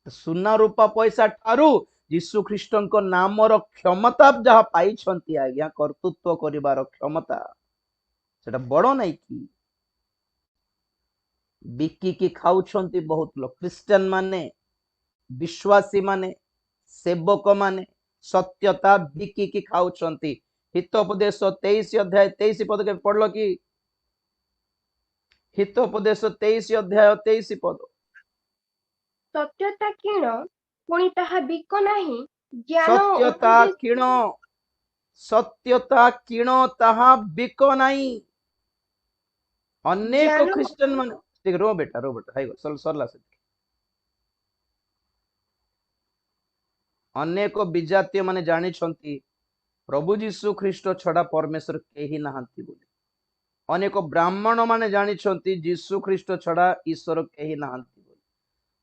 Speaker 1: सुना रूपा पैसा ठारू यीशु ख्रीष्ट नामर क्षमता जहाँ पाई आज्ञा कर्तृत्व करिवार क्षमता सेटा बड़ नहीं कि बिकिकी खाउछंती बहुत लोग क्रिश्चियन माने विश्वासी माने सेवक माने सत्यता बिकिकी खाउछंती हितोपदेश 23 अध्याय 23 पद के पढ़लो कि हितोपदेश 23 अध्याय 23 पद
Speaker 3: सत्यता किण पुणी ताहा बिक नाही ज्ञान
Speaker 1: सत्यता
Speaker 3: उपदेश
Speaker 1: किण सत्यता किण ताहा बिक नाही अनेक
Speaker 3: ज्ञान
Speaker 1: क्रिश्चियन माने ठीक रो बेटा हाई चल सरला से अनेक विजातीय माने जानी छंती प्रभु जीशु ख्रीष्ट छड़ा परमेश्वर केही नाहंती बोली अनेक ब्राह्मण माने जानी छंती जीशु ख्रीष्ट छड़ा ईश्वर केही नाहंती बोली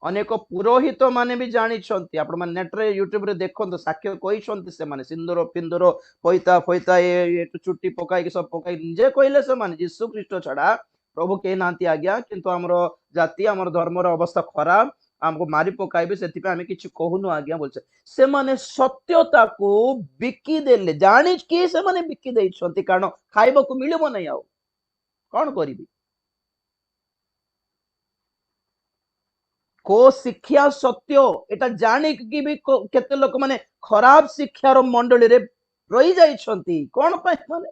Speaker 1: अनेक पुरोहित माने भी जानी छंती आपण माने नेट रे यूट्यूब रे देखंतो साक्ष्य कहि छंती से माने सिंदूर पिंदूर पैता फैता ए चुट्टी पकाई के सब पकाई निजे कहले से माने जीशु ख्रीष्ट छड़ा प्रभु केही नाहंती आज्ञा किंतु हमरो जाति हमर धर्मर अवस्था खराब हमको मारी पकाइबे से आम कि कहूनु आज्ञा बोलছে से माने सत्यता को बिकी देले जानी कि से माने बिकी देई छंती कारण खाइबा को मिलबो नै आउ कौन करिबी को शिक्षा सत्य एटा जानी कि भी केते लोक माने खराब शिक्षार मंडली रे रही जाई छंती कौन पे माने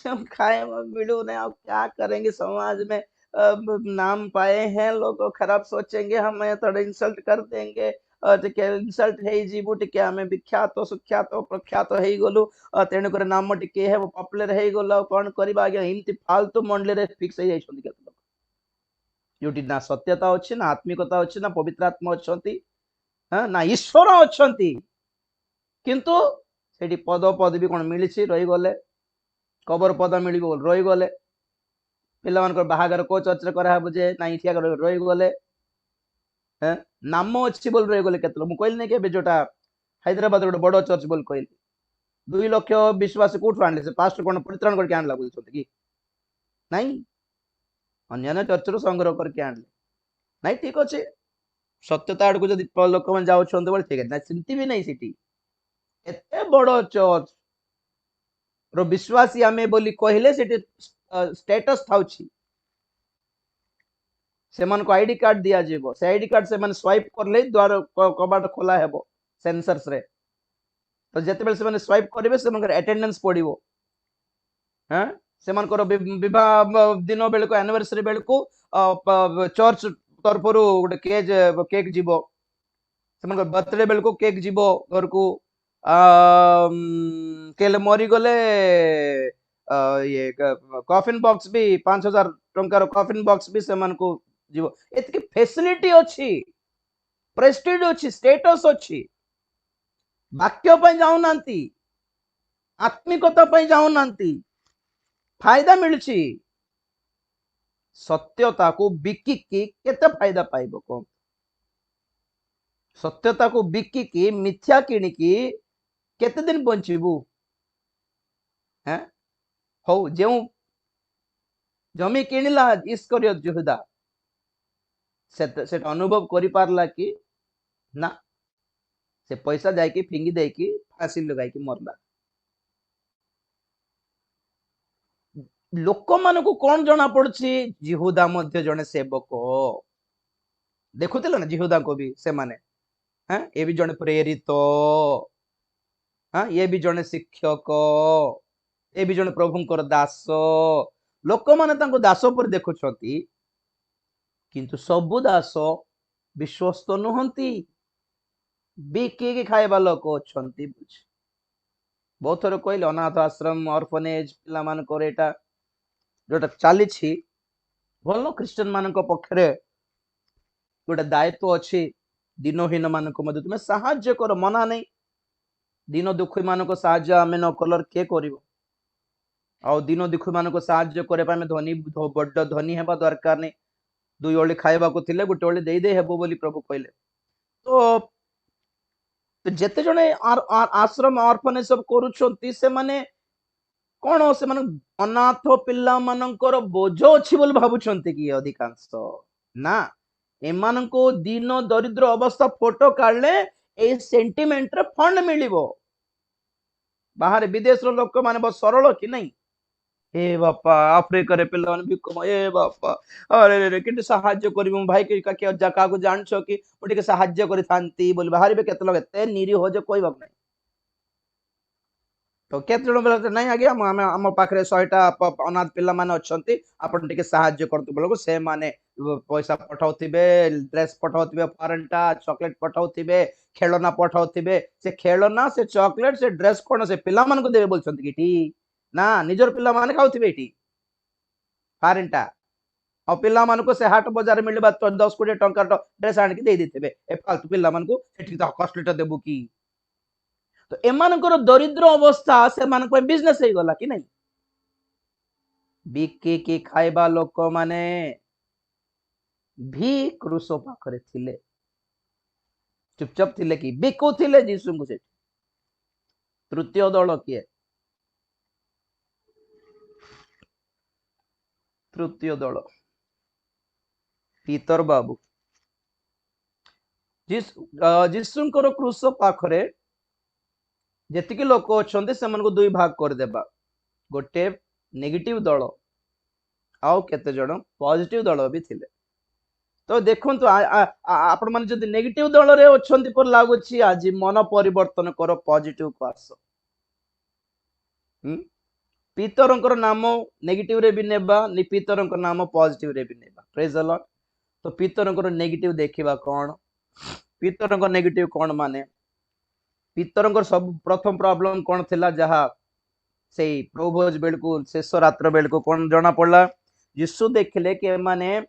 Speaker 1: हम खाए मिलू नहीं अब क्या करेंगे समाज में नाम पाए हैं लोग खराब सोचेंगे हमें थोड़ा इंसल्ट कर देंगे इंसल्ट है जीवु टिके हमें विख्यात सुख्यात प्रख्यात है गलु तेणुक नाम टिके है वो पॉपुलर है गल कौन करबा आज्ञा इमती फालतू मंडली रे फिक्स हो जाइछंती केते लोग योटी ना सत्यता अच्छी ना आत्मिकता अच्छी ना पवित्र आत्मा अच्छी ना ईश्वर अच्छी किंतु सेठी पद पदवी कौन मिली रही गले कबर पद मिल रही गले पिला बाहागर को चर्च कराबे जे ना इठिया रही गले नाम अच्छी बोल रही गले केते लोग कहली नहीं कि जोटा हैदराबाद गोटे बड़ चर्च बोल कहली 2 लाख विश्वास कौट आने से पास्ट कौन परित्राण करके आनला बोलते कि नहीं अन्य चर्च रू संग्रह करके आनले नहीं ठीक अच्छे सत्यता आड़ को जब लोक मैंने जाऊँ ठीक है ना सेमती भी नहीं सीटी एते बड़ चर्च रो विश्वासी आमे बोली कहले सेठी स्टेटस थाउची सेमान को आईडी कार्ड दिया जेबो से आईडी कार्ड से माने स्वाइप करले द्वार कबाट खोला हेबो सेंसर्स रे तो जते बेल से माने स्वाइप करबे से मन अटेंडेंस पड़िबो हैं से मन को विवाह दिन बेल को एनिवर्सरी बेल को चर्च तरफरु गोटे केक जीवो से मन बर्थडे बेल को केक जीवो घर को केले मरी गले ये कॉफिन बॉक्स भी 5000 टंकार कॉफिन बॉक्स भी से मन को जीवो एतकी फैसिलिटी अच्छी प्रेस्टीज अच्छी स्टेटस अच्छी वाक्य पे जाऊ नांती आत्मिकता पे जाऊ नांती फायदा मिलची सत्यता को बिकिकी केते फायदा पाइबो को सत्यता को बिकिकी मिथ्या किणिकी केते दिन बंचिबू हैं हो जेउ जमी किणिला इस्करियत यहूदा से अनुभव करि पारला कि ना से पैसा जाइकी फिंगी देकी फांसी लगाई मरला लोक मान को कौन जना पड़ी जिहुदा मध्य जने सेवक देखुले ना जिहुदा को भी से माने हाँ ये भी जने प्रेरित हाँ ये भी जने शिक्षक ये भी जने प्रभुंकर दास लोक माने तांको दास पर देखुछंती किंतु सबु दास विश्वस्त नुहंती बिकी खाइबा लोक अच्छंती बुझ बहुत थर कहले अनाथ आश्रम ऑर्फनेज पिला मान को एटा जोटा चली भल क्रिश्चियन मान पक्षरे गोटे दायित्व अच्छी दिनहीन मान तुम साहाय्य कर मना नहीं दिन दुखी मान साहाय्य आम न कलर किए कर दिन दुखी मान साहाय्य करने धनी बड़ धनी हेबा दरकार नहीं दुई ओली खाइबा को थिले गोटे ओली देई दे हेबो बोली प्रभु कहले। तो जेते जने आश्रम ऑर्फनेज सब करूछंती से माने कोन से माने अनाथ पिल्ला मानकर बोझ अछि बोली भाबुछंती कि अधिकांश ना एमानको दीन दरिद्र अवस्था फोटो काढले ए सेंटिमेंट रे फंड मिलिबो। बाहर विदेश रो लोक माने बहुत सरल कि नहीं। ए बापा आफ्रिका रे पिल्ला माने बिकम ए बापा अरे रे रे किंतु सहाय्य करिबो भाई के का जका को जानछो कि ओटिके सहाय्य करि थांती बोली बाहर बे केतलो एते निरी हो जे कोई बात नहीं। तो केते जण बेला नहीं आज्ञा हम पाखरे 100टा अनाथ पिल्ला माने अछंती आपण टिके सहाय्य करतु बोलको से माने पैसा पठाउथिबे ड्रेस पठाउथिबे फॉरेनटा चॉकलेट पठाउथिबे खेलना पठाउथिबे से खेलना से चॉकलेट से ड्रेस कोन से पिल्ला मान को देबे बोलछंती कि ठी ना निजर पिल्ला माने खाउथिबे एठी फॉरेनटा और पिल्ला मान को से हाट बाजार मिलबा 10-20 टंका ड्रेस आन के दे देथिबे ए फालतू पिल्ला मान को एठी त कॉस्टलीटा देबु की। तो एमानकर दरिद्र अवस्था से मान को बिजनेस हे गला कि नहीं। बिके के खाइबा लोक माने भी क्रूसो पाखरे थिले चुपचाप थिले कि बिकु थिले जीसु को से। तृतीय दल किए तृतीय दल पीतर बाबू जीसुंकर क्रूस पाखरे जेतिकी लोक अच्छे से दुई भाग कर देबा गोटे नेगेटिव दल आउ केते जण पॉजिटिव दल भी थिले। तो देखंतु आपण माने जदि नेगेटिव दल रे अछंती पर लागुची आज मन परिवर्तन कर पॉजिटिव को आस। पीतरंकर नाम नेगेटिव रे भी नेबा नि पीतरंकर नाम पॉजिटिव रे भी नेबा प्रेज द लॉर्ड। तो पीतरंकर नेगेटिव देखिबा कोन पीतरंकर नेगेटिव कोन माने पीतरंकर सब प्रथम प्रॉब्लम कोन थिला जहा से प्रभोज बेलको शेष रात्र बेलको कोन जना पड़ला यीशु देखले के माने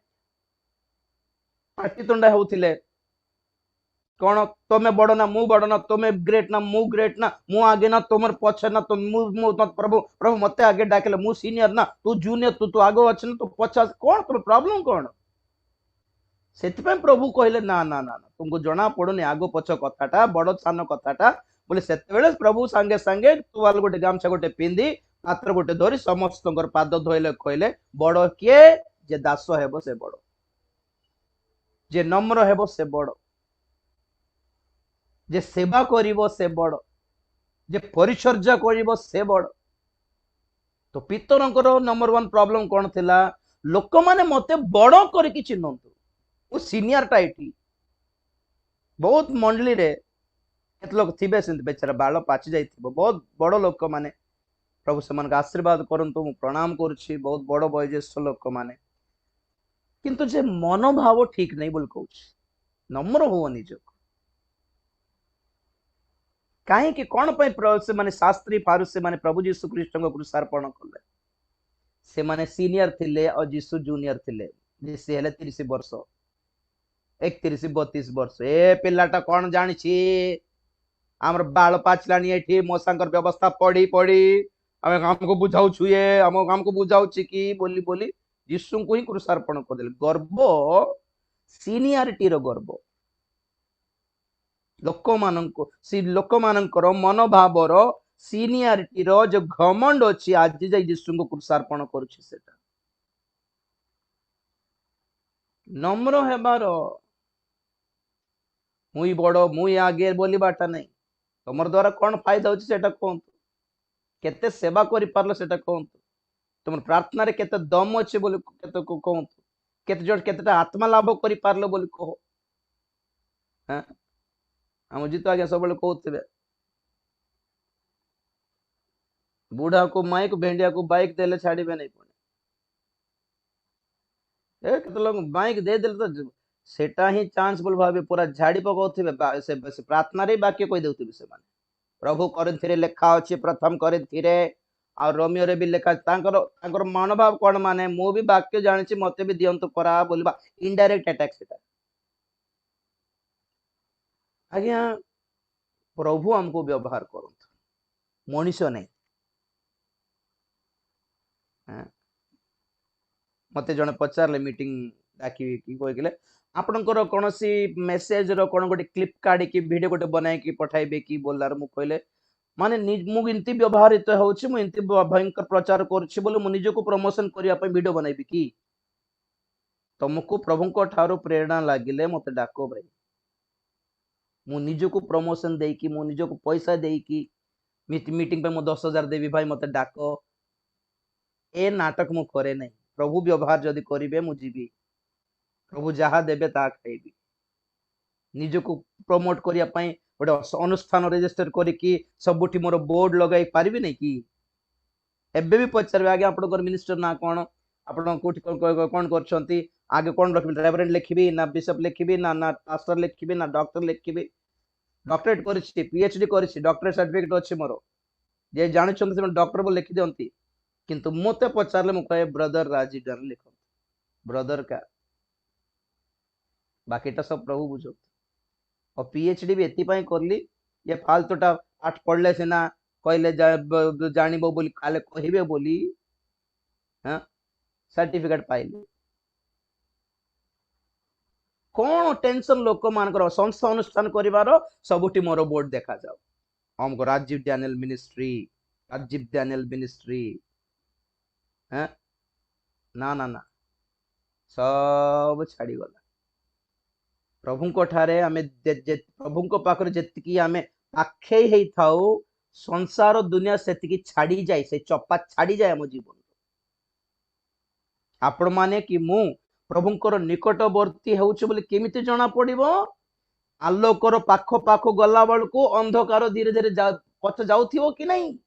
Speaker 1: पाटितुंडा होउथिले कोन तमे बड़ ना मु बड़ ना तमे ग्रेट ना मु ग्रेट ना मु आगे ना तमर पछे ना तो मु प्रभु प्रभु मते आगे डाकले मु सीनियर ना तू जूनियर तू आगो अछि ना तो 50 कोन तो प्रॉब्लम कोन सेति प्रभु कहले ना ना ना तुमको जना पड़ुनी आगो पछ कथाटा बड़ सान कथाटा बोले सेते बेले प्रभु संगे संगे तुवाल गोटे गामछा गोटे पिंदी पात्र गोटे धरी समस्त पाद धोइले कहले बड़ किए जे दास हेबो से बड़ जे नम्र हेबो से बड़ जे सेवा करिवो से बड़ जे परिचर्या करिवो से बड़। तो पितरंकर नंबर 1 प्रॉब्लम कोन थिला लोक माने मते बड़ करि कि चिन्हंतु ओ सीनियर टाइटी बहुत मंडली रे केत लोक थिबे सेंत बेचारा बाल पाची जाइथिबो बहुत बड़ लोक माने प्रभु समान आशीर्वाद करंतु मु प्रणाम करूछि बहुत बड़ वयोज्येष्ठ लोक माने किंतु जे मनोभाव ठीक नहीं बोल कहूँ नम्र हो निज कहीं कौन से माने शास्त्री फारूसी माने प्रभु यीशु ख्रीष्ट को क्रूसार्पण कले से माने सीनियर थिले और यीशु जूनियर थिले जे हेले 30 वर्ष 31 32 वर्ष ए पिल्लाटा कौन जानी आमर बाल पाचलानी एठी मोसांकर व्यवस्था पड़ी पड़ी आम हमको बुझाऊ छुए हमको बुझाऊ कि बोली बोली यीशु को ही क्रूसार्पण कर देले। गर्व सीनियरिटी रो गर्व लोक मानकर मनोभाव रो सीनियरिटी रो जो घमंड अछि आज जाई यीशु को क्रूसार्पण करूछि सेटा नम्र हेबार मुई बड़ मुई आगे बोली बाटा नहीं तुमर द्वारा कौन फायदा होछि सेटा कहंतु केते सेवा करि पारलो सेटा कहंतु तुम प्रार्थना रे केते दम अछि बोली केते को कहंतु केते जण केतेटा आत्मा लाभ करि पारलो बोली कहो हैं हम जितो आगे सब बेले कहउथिबे बूढ़ा को माइक भेंडिया को बाइक देले छाड़ीबे नहीं पुणी ए केते लोग बाइक दे देले तो सेटा ही चांस बोल भाबे पूरा झाड़ी पकाउथिबे से प्रार्थना रे वाक्य कहि देउथिबे से माने प्रभु करिन्थिरे लेखा अछि प्रथम करिन्थिरे और रोमियो रे भी लेखा तांकर मनोभाव कोन माने मु भी वाक्य जानिछि मते भी दियंतु करा बोलबा इनडायरेक्ट अटैक सेटा आज्ञा प्रभु हमको व्यवहार करंतु मनीष नहीं मते जने पचारले मीटिंग डाकिबी कि कहिले आपनकर कोनोसी मेसेज रो कोन गोटे क्लिप काढी कि वीडियो गोटे बनाई कि पठाइबे कि बोलार मु कहले माने मु इनती व्यवहारित होउछि मु इनती भयंकर प्रचार करछि बोले मु निजको प्रमोशन करिया पे वीडियो बनाइबी कि तुमको प्रभुको ठारो प्रेरणा लागिले मते डाको भाई मु निजको प्रमोशन देई कि मु निजको पैसा देई कि मीटिंग पे मु 10,000 देबी भाई मते डाको ए नाटक मु करे नहीं प्रभु व्यवहार जदि करिवे मु जीवी प्रभु जहा देबे ता खाइबी निजको प्रमोट करिया पई गोटे अनुष्ठान रजिस्टर करी कि सबुठी मोर बोर्ड लगाई पारिबी नहीं कि एबे भी पचारबे आगे आपनकर मिनिस्टर ना कोन आपण कोठी कोन करछंती आगे कोन रखबी रेवरेंड लिखबी ना बिशप लिखबी ना ना पास्टर लिखबी ना डॉक्टर लिखबी डॉक्टरेट करछि पीएचडी करछि डॉक्टरेट सर्टिफिकेट अछि मोर जे जानि छन से डॉक्टर बोल लिखि दियंती किंतु मते पचारले मु कहे ब्रदर राजीव जन लिख ब्रदर का बाकीटा सब प्रभु बुझो और पीएचडी भी एति पई करली ये फालतूटा पाठ पढ़ले सिना कहले जानिबो बोली काले कहिबे बोली हां सर्टिफिकेट पाइली कौन टेंशन लोक मान संस्था अनुष्ठान करिवार सबुटी मोर बोर्ड देखा जाओ हमको राजीव डैनियल मिनिस्ट्री हैं ना ना ना सब छाड़ी गला प्रभु को ठारे आमे प्रभु को पाखरे जेतिकी आमे पाखे हेई थाउ संसार दुनिया सेतिकी छाड़ी जाय से चप्पा छाड़ी जाय हम जीवन आपण माने कि मु प्रभुंकर निकटवर्ती होउछ बोली केमिति जणा पड़िबो आलोकर पाखो पाखो गला बळको अंधकार धीरे धीरे पछ जाउथिबो कि नहीं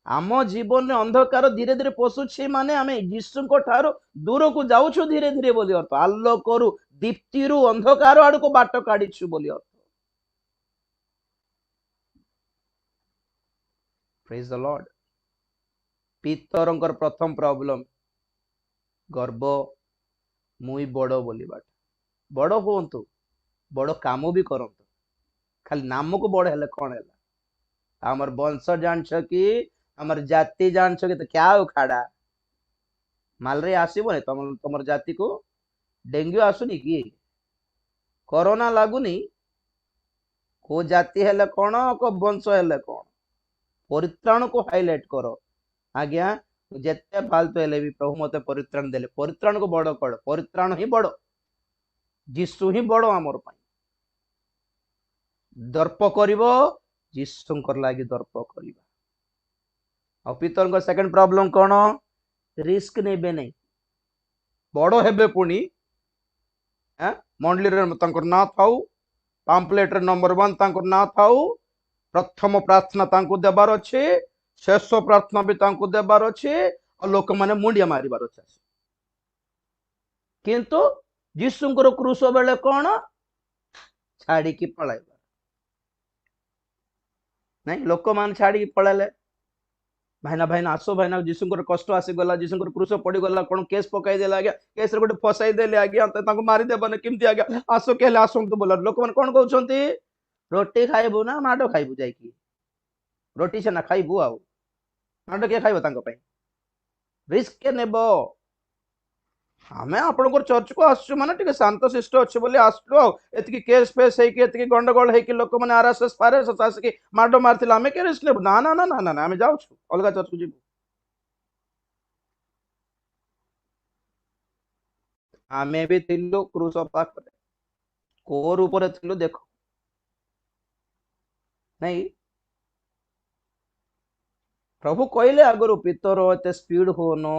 Speaker 1: आम जीवन में अंधकार धीरे धीरे पशुछि माने आमे यीशु को ठारो दूर को जाउछु धीरे धीरे बोली अर्थ आलोकरु दीप्तिरु अंधकार आडको बाट काढिछु बोली अर्थ प्रेज द लॉर्ड पितरंकर प्रथम प्रॉब्लम गर्व मुई बड़ बोली बाट बड़ होंतु बड़ काम भी करंतु खाली नाम को बड़ हेले कौन है हमर वंश जान कि हमर जाति जान कि तो क्या उखाड़ा माल रे आसीबो नै तमर जाति को डेंगू आसुनी कि कोरोना लागुनी को जाति हेले कौन को वंश हेले कौन परित्राण को हाईलाइट करो आज्ञा जेते फालतू हेले भी प्रभु मते परित्राण देले परित्राण को बड़ कड़ परित्राण ही बड़ जीशु ही बड़ हमर पई दर्प करिवो जीशुंकर लागि दर्प करिवो और पितरंकर सेकंड प्रॉब्लम कोन रिस्क नेबे नै बड़ हेबे पुनी मंडली रे तंकर ना थाउ पाम्पलेट नंबर 1 तंकर ना थाउ प्रथम प्रार्थना तांको देबार अछि शेष प्रार्थना भी तांको देबार अछि और लोक माने मुंडिया मारिबार अछि किंतु जीशुंकर क्रूस बेले कोन छाड़ी की पळाइबा नहीं लोक मान छाड़ी की पळाले भाईना आसो भाईना जीशुंकर कष्ट आसी गला जीशुंकर क्रूस पड़ी गला कोन केस पकाई देला आज्ञा केस रे गोटे फसाई देले आज्ञा तांको मारी देबने किमती आज्ञा आसो केले आसो तो बोला लोक मान कोन कहउछंती रोटी खाइबु ना माडो खाइबु जाई की रोटी से ना खाइबु आउ माडो के खाइबो तांको पई रिस्क के नेबो हमें आपनकर चर्च को आसु माने टिके शांत शिष्ट अछि बोली आसलो एतकी केस फेस हे कि एतकी गंडगोल हे कि लोक माने आरएसएस फारेस सास की माडो मारथिला हमें के रिस्क लेबो ना ना ना ना ना हमें जाउ छु अलगा चर्च को जीबु हमें भी थिलु क्रूस पाख कोर ऊपर थिलु देखो नहीं प्रभु कहले आगरु पितर एते स्पीड हो नो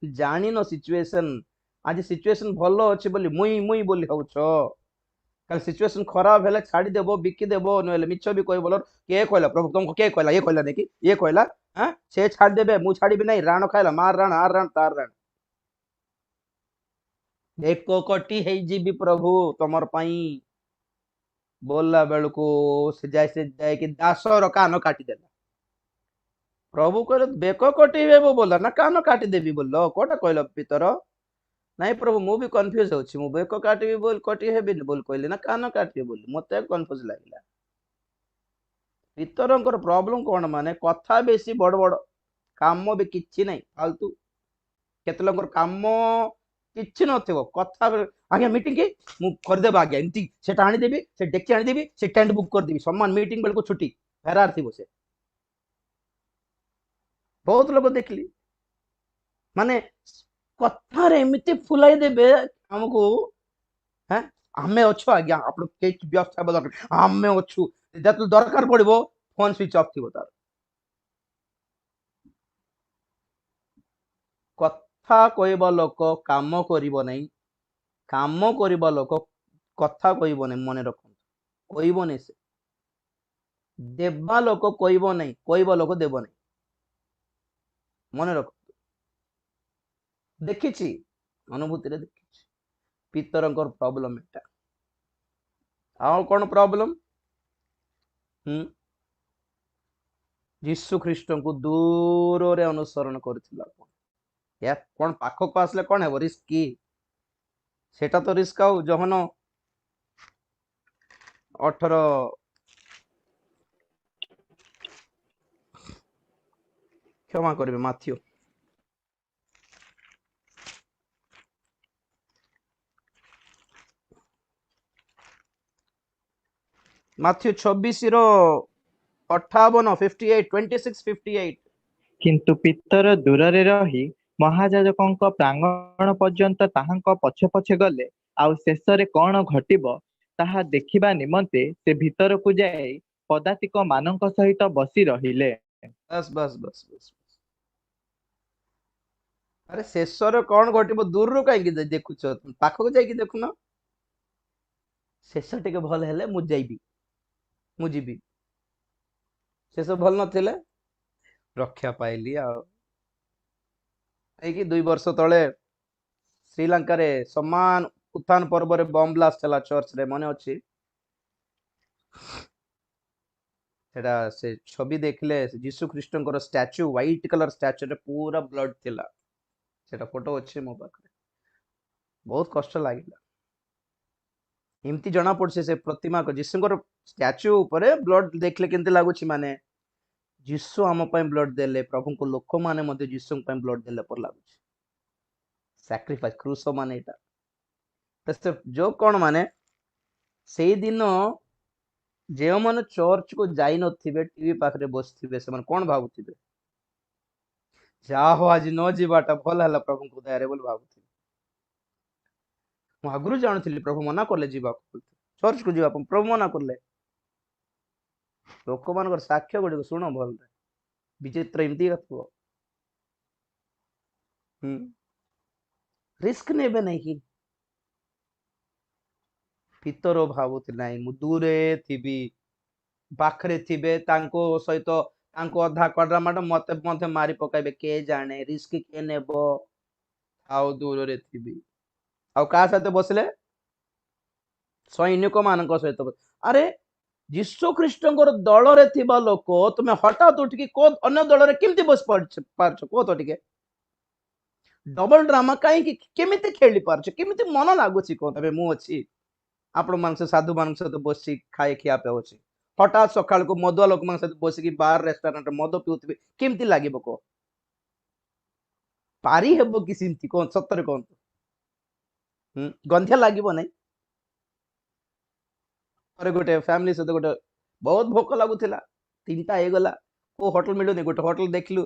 Speaker 1: जानी नो सिचुएशन आज सिचुएशन भलो अछि बोली मुई मुई बोली होछो कल सिचुएशन खराब हेले छाड़ी देबो बिकी देबो नले मिछ भी कोइ बोलर के कहला प्रभु तुमको के कहला ये कहला नहीं कि ये कहला हां से छाड़ देबे मु छाड़ी भी नहीं राणो खाइला मार राण आर राण तार राण एक कोटी हे जीबी प्रभु तमर पई बोलला बेलको से जाय कि दासर कान काटी देला प्रभु कहले बेको कटिबे बोला ना कान काटी देबी बोलो कोटा कहलो पितर नहीं प्रभु मु भी कंफ्यूज होछि मु बेको काटिबी बोल कटि हेबी बोल कहले ना कान काटिबे बोल मते कंफ्यूज लागिला पितरंकर प्रॉब्लम कोन माने कथा बेसी बड़ बड़ काम भी किछि नहीं फालतू केते लोकर काम किछि नथिबो कथा आज्ञा मीटिंग के मु कर देबा आज्ञा एंती सेटा आनी देबी से डेक्ची आनी देबी से टेंट बुक कर देबी सम्मान मीटिंग बेल को छुट्टी फेरार थिबो से बहुत लोग देखली माने कथा रे एमिति फुलाई देबे हमको हैं आमे अछु आज्ञा आपण के व्यवस्था बदल आमे अछु जत दरकार पड़िबो फोन स्विच ऑफ थिबो तार कथा कहबा लोक काम करिबो नै काम करिबा लोक कथा कहबो नै मने रखो कहबो नै से देबा लोक कहबो नै कहबा लोक देबो नै मने रखो देखिछि अनुभूति रे देखिछि पितरंकर प्रॉब्लम एटा आ कोन प्रॉब्लम यीशु ख्रीष्ट को दूर रे अनुसरण करथिला या कोन पाखो को आसले कोन हेबो रिस्क की सेटा तो रिस्क आउ जहन 18 क्षमा करिवे माथ्यू माथ्यू 26 रो 58 58 26 58
Speaker 4: किंतु पितर दूर रे रही महायाजकଙ୍କ प्रांगण पर्यंत ताहाଙ୍କ पछे पछे गले आउ शेषरे कौन घटिबो ताहा देखिबा निमंते से भीतर को जाई पदातिक मानक सहित बसी रहिले।
Speaker 1: बस बस बस बस अरे शेषर कौन घटिबो दूर रो काई देखुछ पाख को जाई कि देखुना शेष टिके भल हेले मु जाईबी मु जीबी शेष भल नथिले रक्षा पाइली आ कि 2 वर्ष तले श्रीलंका रे समान उत्थान पर्व रे बम ब्लास्ट चला चर्च रे मने अछि सेटा से छवि देखले यीशु ख्रीष्टंकर स्टैच्यू व्हाइट कलर स्टैच्यू रे पूरा ब्लड थिला सेटा फोटो अछि मो पाखरे बहुत कष्ट लागिला एमती जना पड़ছে से प्रतिमा को यीशुंकर स्टैच्यू ऊपर ब्लड देखले केनते लागुछि माने यीशु आम पय ब्लड देले प्रभु को लोक माने मते यीशु पय ब्लड देले पर लागुछि सैक्रिफाइस क्रूस माने एटा तो जो कौन माने से दिन जे माने चर्च को जाई नथिबे टीवी पाखरे बसथिबे से माने कोन भाबुथिबे जा हो आज न जीवाटा भल हला प्रभु को दयारे बोल भाबुथिबे मु आगुरु जानथिली प्रभु मना करले जीवा चर्च को जीवा प्रभु मना करले लोक मानकर साक्ष्य गुडी सुनो भल विचित्र एमती कथबो रिस्क नेबे नै कि पितर भावुति नाही मु दूरे थिबी पाखरे थिबे तांको सहित तांको अधा कड्रा माड मते मते मारी पकाइबे के जाने रिस्क के नेबो आउ दूर रे थिबी आउ का साथे बसले सैनिक मानक सहित अरे यीशु ख्रीष्टंकर दल रे थिबा लोक तुमे हठात उठकी को अन्य दल रे केमती बस पारछ को तो टिके डबल ड्रामा काई कि केमिति खेली पारछ केमिति मन लागुछि को तबे मु अछि आपण मान से साधु मान से तो बसी खाए खिया पे अछि हठात सकाळ को मदुआ लोक मान से बसी की बार रेस्टोरेंट मद पिउतबे केमिति लागिबो को पारी हेबो कि सिंती कोन सत्तर कोन गंधिया लागिबो नै अरे गोटे फैमिली से तो गोटे बहुत भोक लागुथिला 3टा हे गला को होटल मिलो नै गोटे होटल देखलु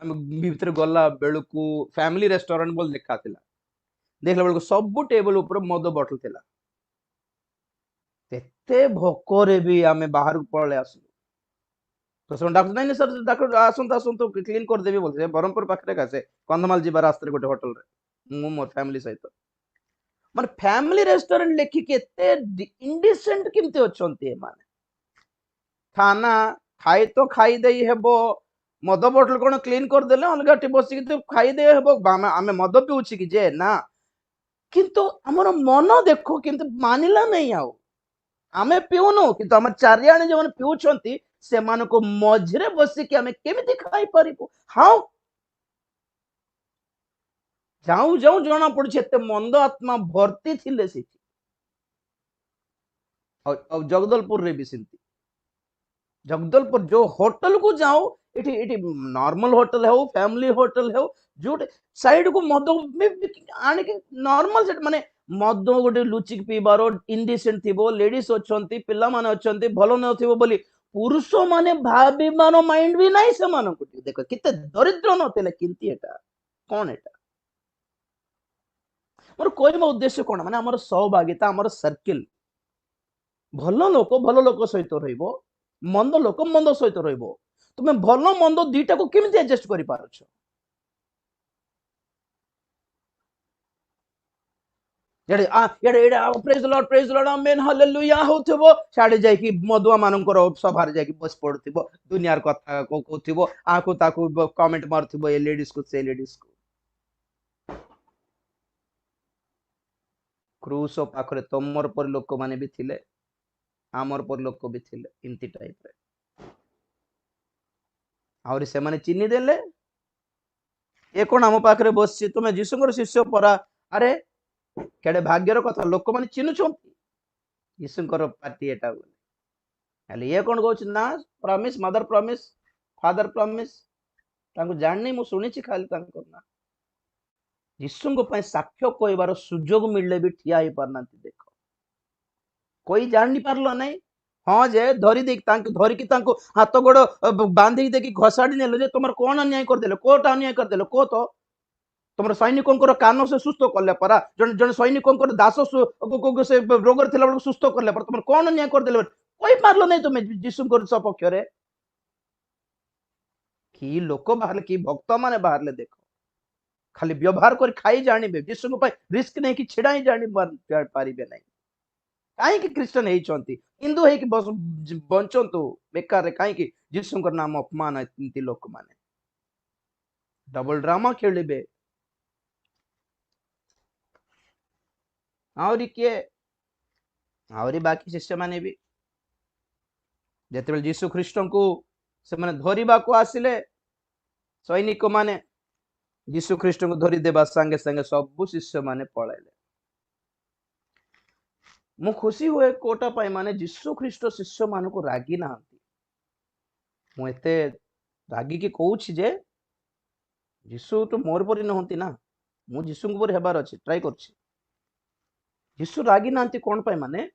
Speaker 1: हम भीतर गला बेलकू फैमिली रेस्टोरेंट बोल देखा थिला देखला बेलकू सब टेबल ऊपर मद बोतल थिला तेते भोक रे भी आमे बाहर पळले आसु तो सोन डॉक्टर नै सर डॉक्टर आसुन तो क्लीन कर देबे बोलते बरमपुर पाखरे कासे कंधमाल जीवा रास्ते गोटे होटल रे मु मोर फैमिली सहित माने फैमिली रेस्टोरेंट लेखि केते इंडिसेंट किमते अछंती माने खाना खाई तो खाई देई हेबो मद बोतल कोन क्लीन कर देले अलगाटी बसी कि खाई दे हेबो आमे मद पिउछि कि जे ना किंतु हमर मन देखो किंतु मानिला नै आउ आमे पिउनो किंतु हमर चारियाणे जे मन पिउछंती से मान को मझरे बसी कि आमे केमिति खाई परिबो हाउ जाऊ जाऊ जना पड़े एते मंद आत्मा भर्ती थिले से और जगदलपुर रे भी सिंती जगदलपुर जो होटल को जाओ इटी इटी नॉर्मल होटल हो फैमिली होटल हो जो साइड को मद आने के नॉर्मल सेट माने मद गोटे लुचिक पीबार इनडिसेंट थिबो लेडीज अछंती पिल्ला माने अछंती भलो न थिबो बोली पुरुष माने भाबिबानो माइंड भी नाही से मानो को देखो किते दरिद्र नथिले किंती एटा कोन एटा मोर कहबा उद्देश्य कोन माने हमर सहभागिता हमर सर्किल भलो लोक सहित रहिबो मंद लोक मंद सहित रहिबो तुमे भलो मंद दीटा को केमिति एडजस्ट करि पारछ जेडे एडे एडे प्रेज लॉर्ड आमेन हालेलुया होथबो साडे जाय कि मदुआ मानकर सभार जाय कि बस पड़थिबो दुनियार कथा को कोथिबो आको ताको कमेंट मारथिबो ए लेडीज को से लेडीज को क्रूस पाखरे तमर पर लोक माने भी थिले आमर पर लोक भी थिले इनती टाइप रे आउरी से माने चिन्नी देले ए कोन हम पाखरे बसछि तुमे जीसुଙ୍କର शिष्य परा अरे केडे भाग्यर कथा लोक माने चिन्नु छथि जीसुଙ୍କର पार्टी एटा बोले ये कोन कहछ ना promise mother promise father promise तांको जाननी मु सुनिछि खाली तांको ना जीसुଙ୍କ ପାଇଁ साक्ष्य कहबार सुजोग मिलले भी ठिया ही पारनांती देखो कोई जान नहीं पारलो नहीं हाँ जे धरी देख तांको धरी की तांको हाथ गोड़ बांधी देखि घसाड़ी नेलो जे तुमर कोन अन्याय कर देलो कोटा अन्याय कर देलो को तो तुमर सैनिकंकर कान से सुस्थ करले परा जन जन सैनिकंकर दास से रोगर थिला बड़ सुस्थ करले पर तुमर कोन अन्याय कर देलो कोई पारलो नहीं तुमे जीसुଙ୍କର सपक्ष रे की लोक बाहर की भक्त माने बाहरले देखो खाली व्यवहार कर खाई जानिबे जीसु को रिस्क नहीं कि छिड़ा ही जानि पारिबे नहीं काहे कि क्रिश्चियन हे चंती हिंदू हे कि बंचंतु बेकार रे काहे कि जीसु को नाम अपमान इनती लोक माने डबल ड्रामा खेलिबे आउरी के आउरी बाकी शिष्य माने भी जेतेबेल जीसु ख्रीष्ट को से माने धरिबा को आसिले सैनिक माने जीसु ख्रीष्ट को धरी देबा संगे संगे सब शिष्य माने पळाइले मु खुशी हुए कोटा पाई माने जीसु ख्रीष्ट शिष्य मान को रागी नांती मु एते रागी के कहूछि जे जीसु तो मोर परि नहंती ना मु जीसु को परि हेबार अछि ट्राई करछि जीसु रागी नांती कोन पाई माने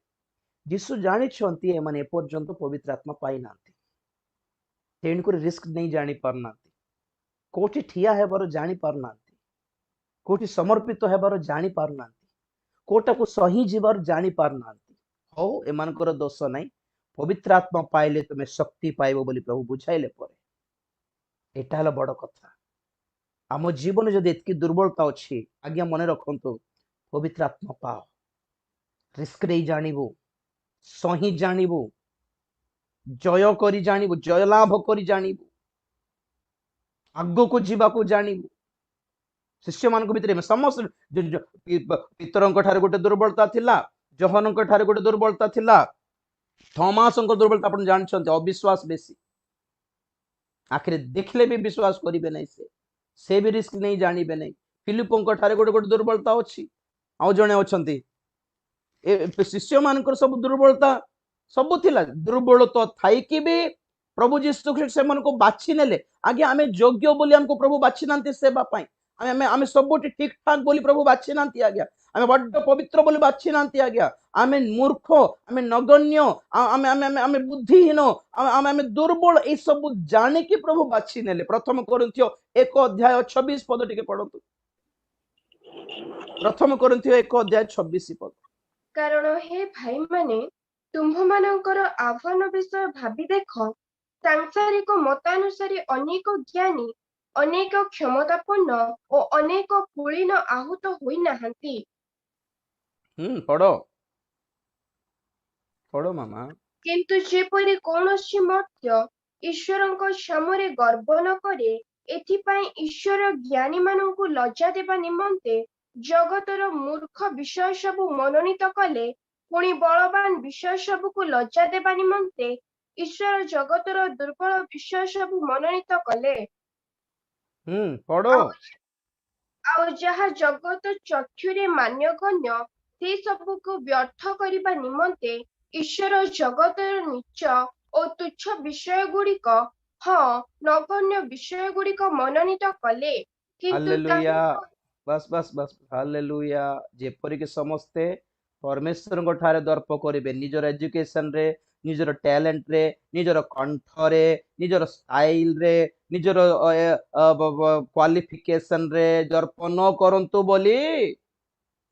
Speaker 1: जीसु जानि छंती ए माने पर्यंत पवित्र आत्मा पाई नांती तेन को रिस्क नहीं जानि पारनांती कोठी ठिया हेबार जानि पारनांती कोठी समर्पित हेबार जानि पारनांती कोटा को सही जीवार जानि पारनांती हो एमानकर दोष नहीं पवित्र आत्मा पाइले तुमे शक्ति पाइबो बोली प्रभु बुझाइले परे एटा हला बड़ कथा आम जीवन जदि एतकी दुर्बलता अछि आज्ञा मने रखंतु पवित्र आत्मा पाओ रिस्क नहीं जानिबो सही जानिबो जय करी जानिबो जय लाभ करी जानिबो आगो को जीवा को जानिबो शिष्य मान भितर समस्त पितरंक ठारे गोटे दुर्बलता थिला जोहनंक ठारे गोटे दुर्बलता थिला थॉमसंक दुर्बलता अपन जानछन्ते अविश्वास बेसी आखिर देखले भी विश्वास करिबे नै से भी रिस्क नहीं जानिबे नै फिलिपंक ठारे गोटे गोटे दुर्बलता अछि आउ जणे अछन्ती ए शिष्य मानकर सब दुर्बलता सब थिला दुर्बलता थाई कि भी प्रभु जीसु ख्रीष्ट से मन को बाछि नेले आगे आमे योग्य बोली हमको प्रभु बाछि नांती सेवा पाई आमे आमे सब ठीक ठाक बोली प्रभु बाछि नांती आज्ञा आमे बड्ड पवित्र बोली बाछि नांती आज्ञा आमे मूर्ख आमे नगण्य आमे आमे आमे आमे बुद्धिहीन आमे आमे दुर्बल ए सब जाने कि प्रभु बाछि नेले प्रथम कोरिन्थियो 1 अध्याय 26 पद टिके पढंतु प्रथम कोरिन्थियो 1 अध्याय 26 पद
Speaker 3: कारण हे भाई माने तुम्भ मानकर आह्वान विषय भाबी देखो सांसारिक मतानुसारी अनेक ज्ञानी अनेक क्षमतापन्न और अनेक कुलीन आहूत होई नाहंती
Speaker 1: पढ़ो पढ़ो मामा
Speaker 3: किंतु जेपरि कौनसी मर्त्य ईश्वरଙ୍କ सामने गर्व न करे एथिपाई ईश्वर ज्ञानी माननकु लज्जा देबा निमंते जगतर मूर्ख विषय सब मनोनीत कले पुणी बलवान विषय सब को लज्जा देबा निमंते ईश्वर जगतर दुर्बल विषय सब मनोनीत कले
Speaker 1: पढ़ो
Speaker 3: आउ जहा जगत चक्षुरे मान्यगण्य से सब को व्यर्थ करिबा निमंते ईश्वर जगतर नीच और तुच्छ विषय गुड़िक ହଁ ନଗଣ୍ୟ ବିଷୟ ଗୁଡିକ ମନୋନୀତ କଲେ, କିନ୍ତୁ
Speaker 1: ହାଲେଲୁୟା। बस बस बस हालेलुया। जेपरिक समस्ते परमेश्वर ठारे दर्प करिवे निजर एजुकेशन रे, निजर टैलेंट रे, निजर कंठ रे, निजर स्टाइल रे, निजर क्वालिफिकेशन रे दर्प न करंतु बोली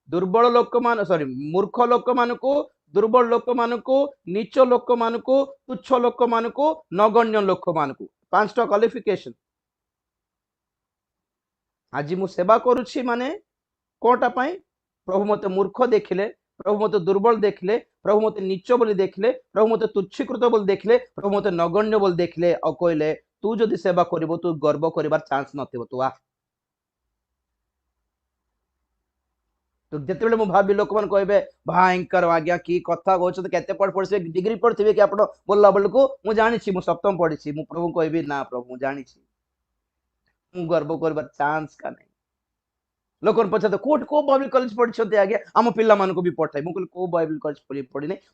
Speaker 1: दुर्बल लोक मान सॉरी मूर्ख लोक मानकु, दुर्बल लोक मानकु, नीच लोक मानकु, तुच्छ लोक मानकु, नगण्य लोक मानकु, पांचटा क्वालिफिकेशन। आज मु सेवा करुछि माने कोटा पाई प्रभु मते मूर्ख देखिले, प्रभु मते दुर्बल देखिले, प्रभु मते नीच बोली देखिले, प्रभु मते तुच्छीकृत बोली देखिले, प्रभु मते नगण्य बोली देखिले और कहले तू जदि सेवा करिवो तू गर्व करिवार चांस नथिबो तू आ। तो जेतेबेले मु भाबी लोक मन कहबे भयंकर आज्ञा की कथा कहछ तो केते पढ़ पढ़से डिग्री पढ़थिबे कि आपण बोलला बेलको मु जानि छी मु सप्तम पढ़िछि मु प्रभु कहबी ना प्रभु मु जानि छी मु गर्व करिवार चांस का नहीं। लोक पचार कोट को बाइबल कॉलेज पढ़ी आगे आम पिला मानक भी पठाई मुझे को बाइबल कॉलेज पढ़ी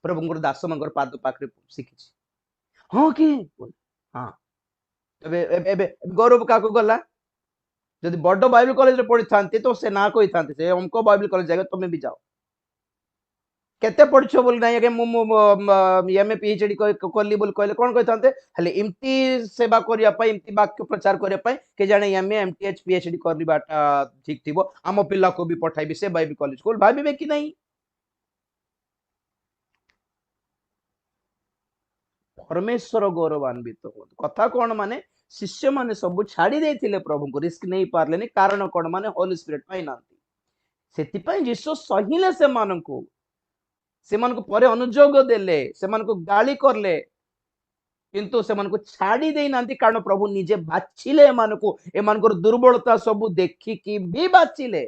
Speaker 1: प्रभु दास मन पाद पाखे शिखी हाँ कि हाँ गौरव क्या गला जब बड़ बाइबल कॉलेज पढ़ी था तो से ना कही था से अमको बाइबल कॉलेज जाए तुम्हें भी जाओ केते पढ़छ बोल नहीं आगे एमए पीएचडी कली बोल कहले कोन कहथांते खाली इमती सेवा करिया पई इमती वाक्य प्रचार करिया पई के जाने एमए एमटीएच पीएचडी करबाटा ठीक थिबो आम पिला को भी पठाइबी से बाइबल कॉलेज को भाबिबे कि नहीं। परमेश्वर गौरवान्वित हो कथा कौन माने शिष्य माने सब छाड़ी देथिले प्रभु को रिस्क नहीं पारलेनी कारण कौन माने होली स्पिरिट पाई नांती सेति पई यीशु सहिले से माननको से मन को परे अनुजोग देले से मन को गाली करले किंतु से मन को छाड़ी दे नांती कारण प्रभु निजे बाछिले एमान को दुर्बलता सब देखि कि भी बाछिले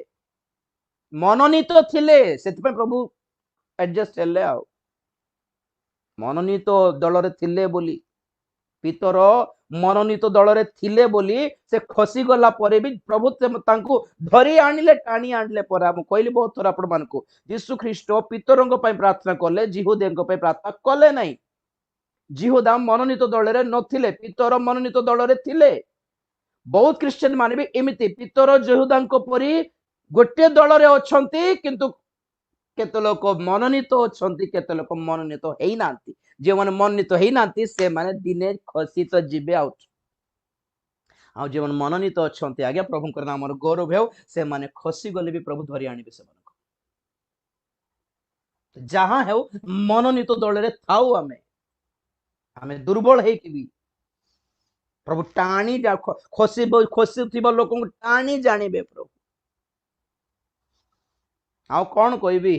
Speaker 1: मनोनीत थिले सेति पई प्रभु एडजस्ट हेले आ मनोनीत दल रे थिले बोली पितर मनोनीत दल रे थिले बोली से खसी गला परे भी प्रभु तांको धरी आनिले टाणी आनिले पर हम कहली बहुत थोड़ा आपण मानको यीशु ख्रीष्ट पितरंग पई प्रार्थना कले जिहुदेंग पई प्रार्थना कले नहीं जिहुदा मनोनीत दल रे नथिले पितर मनोनीत दल रे थिले बहुत क्रिश्चियन माने भी एमिति पितर जिहुदांक परी गोटे दल रे अछंती किंतु केते लोक मनोनीत अछंती केते लोक मनोनीत हेई नांती जे मन मनोनीत हेई नांती से माने दिने खसी तो जीवे आउट आ जे मन मनोनीत अछंती आज्ञा प्रभु कर नाम गौरव हेउ से माने खसी गले भी प्रभु धरि आनिबे से मन जहां हेउ मनोनीत दल रे थाउ आमे दुर्बल हे कि भी प्रभु टाणी खसी खसी थिबा लोक को टाणी जानिबे प्रभु आ कौन कहबी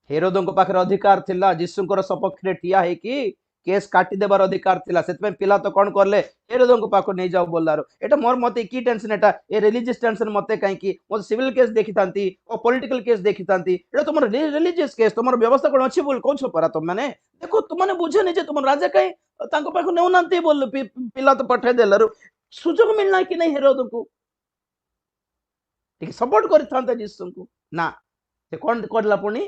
Speaker 1: हेरोद पाखे अधिकार थिला यीशुंकर सपक्ष ठिया है कि केस काटी देबार अधिकार थिला सेतपे पिला तो कौन करले हेरोद पाखो नहीं जाओ बोलारो एटा मोर मते की tension Etah a religious tension मते काई कि मो सिविल केस देखि तांती ओ पॉलिटिकल केस देखि तांती एटा तुमर रिलीजियस केस तुमर व्यवस्था कोन अछि बोल कोन छ परा तुम माने देखो तुम माने बुझे नहीं जे तुम राजा काई तांको पाखो नेउ नांती बोल पिला तो पठे देलारो सुजोग मिलना कि नहीं हेरोद को ठीक सपोर्ट करथांता यीशु को ना से कोन करला पुनी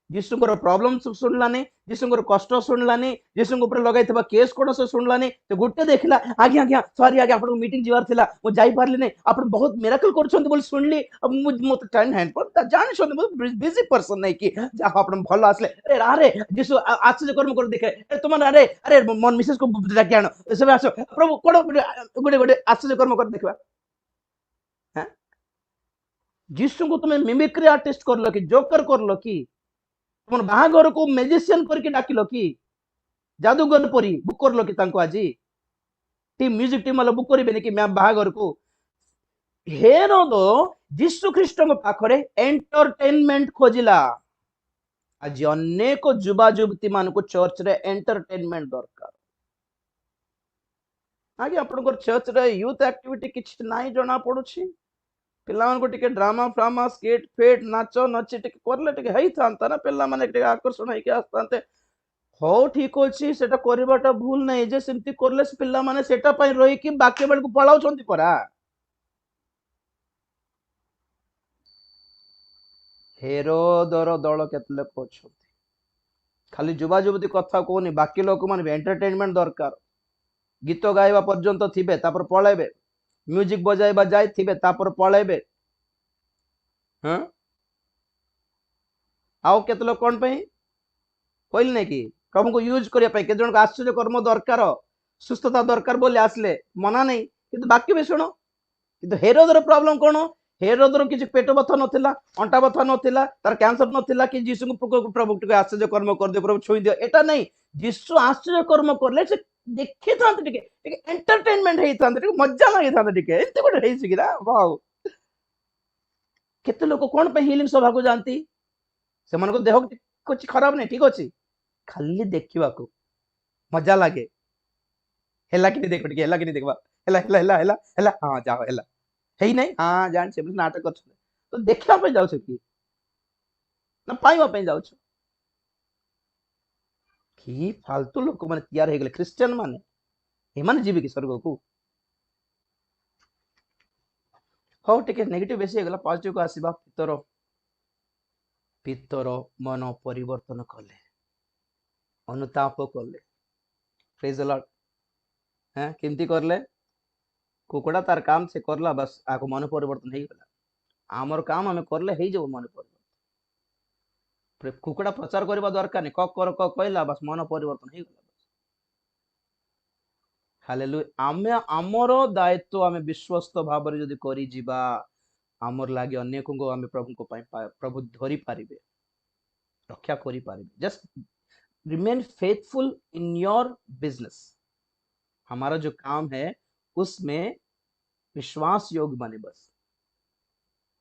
Speaker 1: यीशु को प्रॉब्लम सुनलानी यीशु को कष्ट सुनलानी यीशु को ऊपर लगाइथबा केस कोन से सुनलानी तो गुटे देखला आगे आगे सॉरी आगे आपन मीटिंग जीवार थिला मो जाई पारली नहीं आपन बहुत मिरेकल करछंती बोल सुनली अब मो तो टाइम हैंड पर जानि छन बिजी पर्सन नहीं कि जा आपन भलो आसले अरे अरे यीशु आश्चर्य कर्म कर देखे अरे तुम अरे अरे मन मिसेस को डाके आनो सब आसो प्रभु कोन गुडे गुडे आश्चर्य कर्म कर देखबा हैं यीशु को तुम्हें मिमिक्री आर्टिस्ट करलो कि जोकर करलो कि तुम बाहागर को मैजिशियन करके डाकिलो कि जादूगर परी बुक करलो कि तांको आजी टीम म्यूजिक टीम वाला बुक करिबे कि मैं बाहागर को हेरोद यीशु ख्रीष्ट को पाखरे एंटरटेनमेंट खोजिला आज अनेक युवा युवती मान को चर्च रे एंटरटेनमेंट दरकार आगे आपन चर्च रे यूथ एक्टिविटी किछ नाही जणा पडुछि पिला को टिके ड्रामा फ्रामा स्केट फेट नाच नची टिके करले टिके हेई थांता ना पिला माने टिके आकर्षण हेके आस्तांते हो ठीक अछि सेटा करबाटा भूल नै जे सिमती करले पिला माने सेटा पई रही कि बाकी बेल को पळाउ छंती परा हेरोदर दल केतले पछंती खाली युवा युवती कथा कहूनी बाकी लोक माने एंटरटेनमेंट दरकार गीत गाइबा पर्यंत थिबे तापर पळेबे म्यूजिक बजाइबा जाय थिबे तापर पळेबे हां आउ केते लोक कोन पई कहले नै कि प्रभु को यूज करिया पई केते जन को आश्चर्य कर्म दरकार सुस्थता दरकार बोले आसले मना नै किंतु बाकी भी सुनो किंतु हेरोदर प्रॉब्लम कोन हेरोदर किछि पेट बथा नथिला अंटा बथा नथिला तार कैंसर नथिला कि यीशु को प्रभु टिके आश्चर्य कर्म कर दे प्रभु छुई दियो एटा नै यीशु आश्चर्य कर्म करले से देखि थांत टिके एंटरटेनमेंट हेई थांत टिके मजा लागि थांत टिके एते गोटे हेई सिगिरा वाओ केते लोक कोन पे हीलिंग सभा को जानती से मन को देह कुछ खराब नहीं ठीक अछि खाली देखिबा को मजा लागे हेला कि देखो टिके हेला कि देखबा हेला हेला हेला हेला हेला हां जाओ हेला हेई नहीं हां जान से नाटक कर तो देखिबा पे जाउ कि ना पाइबा पे जाउ कि फालतू लोक माने तैयार हे गेले क्रिश्चियन माने हे माने जीवे कि स्वर्ग को हो टिके नेगेटिव बेसी हे गेला पॉजिटिव को आसीबा पितर मन परिवर्तन कले अनुताप कले प्रेज द लॉर्ड हैं केमती करले कुकुड़ा तार काम से करला बस आको मन परिवर्तन हे गेला आमर काम हमें करले हे जो मन परिवर्तन कुकुड़ा प्रचार करबा दरकार नहीं क कर क कहला बस मन परिवर्तन हे गेला हालेलुया आमे आमर दायित्व आमे विश्वस्त भाव रे जदी करी जिबा आमर लागे अन्य को आमे प्रभु को प्रभु धरी पारिबे रक्षा करी पारिबे just remain faithful in your business हमारा जो काम है उसमें विश्वास योग्य बने बस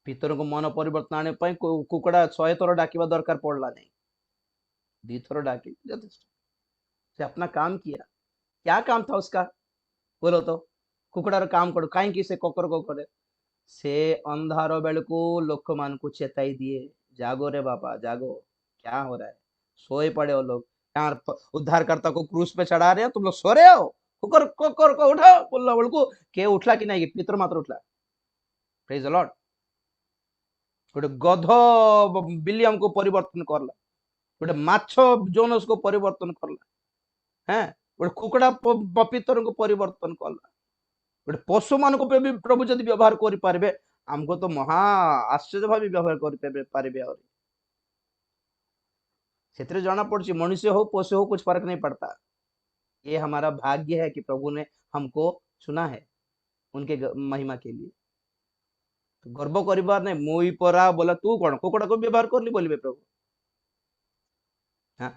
Speaker 1: पितर को मन परिवर्तन आने पाई कुकड़ा 100 थर डाकिबा दरकार पड़ला नहीं 2 थर डाकी जथेष्ट से अपना काम किया क्या काम था उसका बोलो तो कुकड़ार काम करो कहीं की से कोकर को करे से अंधार बेल को लोक मान को चेताई दिए जागो रे बाबा जागो क्या हो रहा है सोए पड़े हो लोग यार उद्धारकर्ता को क्रूस पे चढ़ा रहे हो तुम लोग सो रहे हो कुकर को उठाओ बोलला बेल को के उठला कि नहीं पितर मात्र उठला प्रेज द लॉर्ड गोटे गध विलियम को परिवर्तन करला गोटे माछ जोनस को परिवर्तन करला हैं गोटे कुकड़ा पितर को परिवर्तन करला गोटे पशु मान को भी प्रभु जदि व्यवहार करि पारबे हमको तो महा आश्चर्य भावी व्यवहार करि पारबे और क्षेत्र जाना पड़ती मनुष्य हो पशु हो कुछ फर्क नहीं पड़ता ये हमारा भाग्य है कि प्रभु ने हमको चुना है उनके महिमा के लिए तो गर्व करिबार नहीं मुई परा बोला तू कौन कुकड़ा को व्यवहार करली बोलिबे प्रभु हाँ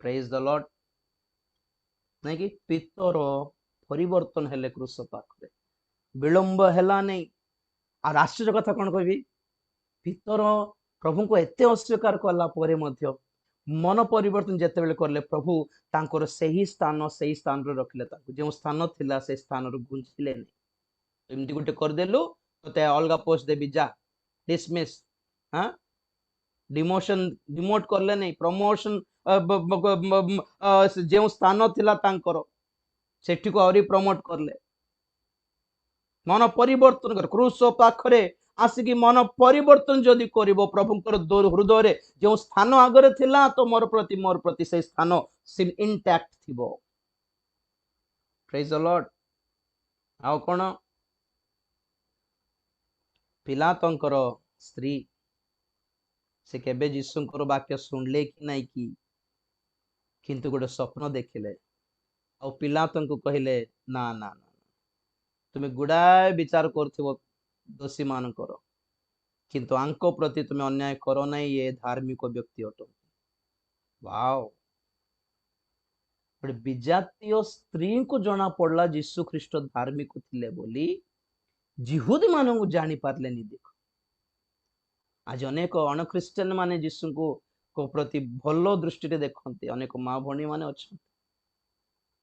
Speaker 1: प्रेज द लॉर्ड नहीं कि पितर परिवर्तन हेले क्रूस पाखरे विलंब हैला नहीं और आश्चर्य कथा कौन कहबी पितर प्रभु को एते अस्वीकार कला परे मध्य मन परिवर्तन जेते बेले करले प्रभु तांकर सही स्थान रे रखले ताको जे स्थान थिला से स्थान रो गुंजिले नहीं एमती गुटे कर देलु तते अलगा पोस्ट देबी जा डिसमिस हां डिमोशन डिमोट करले नहीं प्रमोशन जे स्थान थिला तांकर सेठी को औरी प्रमोट करले मन परिवर्तन कर क्रूस पाखरे आसिकी मन परिवर्तन जदि करिवो प्रभुंकर हृदय रे जो स्थान आगरे थिला तो मोर प्रति से स्थान सिम इंटैक्ट थिबो प्रेज द लॉर्ड आउ कोन पिलातंकर स्त्री से केबे यीशुंकर वाक्य सुनले कि नहीं कि किंतु गोटे स्वप्न देखिले आ पिलातंको कहले ना ना ना तुम्हें गुड़ाए विचार करथिबो दोषी मान करो किंतु आंको प्रति तुम्हें अन्याय करो नहीं ये धार्मिक व्यक्ति अटो वाओ विजातीय स्त्री को जना पड़ला यीशु ख्रीष्ट धार्मिक थिले बोली जिहुदी मान को जानी पारले नहीं देखो आज अनेक अनख्रिस्टियन माने यीशु को प्रति भलो दृष्टि रे देखंती अनेक माँ भणी माने अच्छा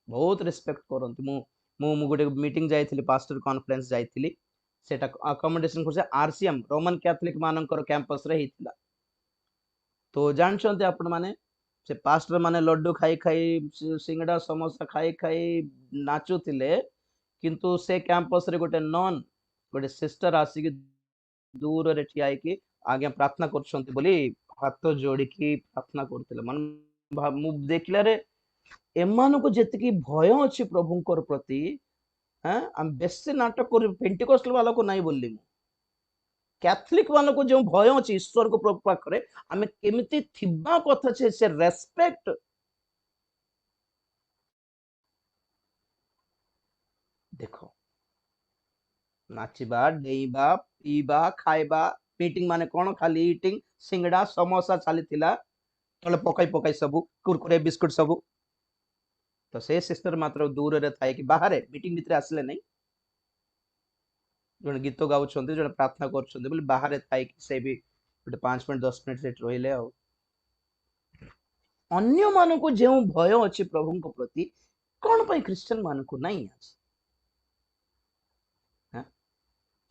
Speaker 1: बहुत रिस्पेक्ट करंती मु गोटे मीटिंग जाइथिली पास्टर कॉन्फ्रेंस जाइथिली सेटा अकोमोडेशन को आरसीएम रोमन कैथोलिक मानकर कैंपस रे हितला तो जानछंती आपण माने से पास्टर माने लड्डू खाई खाई सिंगड़ा समोसा खाई खाई नाचुथिले किंतु से कैंपस रे गोटे नॉन गोटे सिस्टर आसी दूर रे ठिया कि आगे प्रार्थना करछंती बोली हाथ जोड़िकी प्रार्थना करथिले मन मु देखला रे एमानको जेतिकी भय अछि प्रभुंकर प्रति हाँ हम बेसी नाटक कर पेंटिकस्ट वाला को नहीं बोलली मु कैथलिक वाला को जो भय अछि ईश्वर को प्रभु पाखरे आमे केमिति थिबा कथा छे से रेस्पेक्ट देखो नाचिबा डेइबा पीबा खाइबा मीटिंग माने कोन खाली ईटिंग सिंगड़ा समोसा चली थिला तले पकाई पकाई सब कुरकुरे बिस्कुट सब तो से सिस्टर मात्र दूर रे थाए कि बाहर मीटिंग भितर आसले नहीं जन गीत गाउछन्ते जन प्रार्थना करछन्ते बोले बाहर थाए कि से भी गोटे 5 मिनिट 10 मिनिट सेट रहिले आ अन्य मानको जेउ भय अछि प्रभुଙ୍କ प्रति कोन पई क्रिश्चियन मानको नहीं अछि हाँ?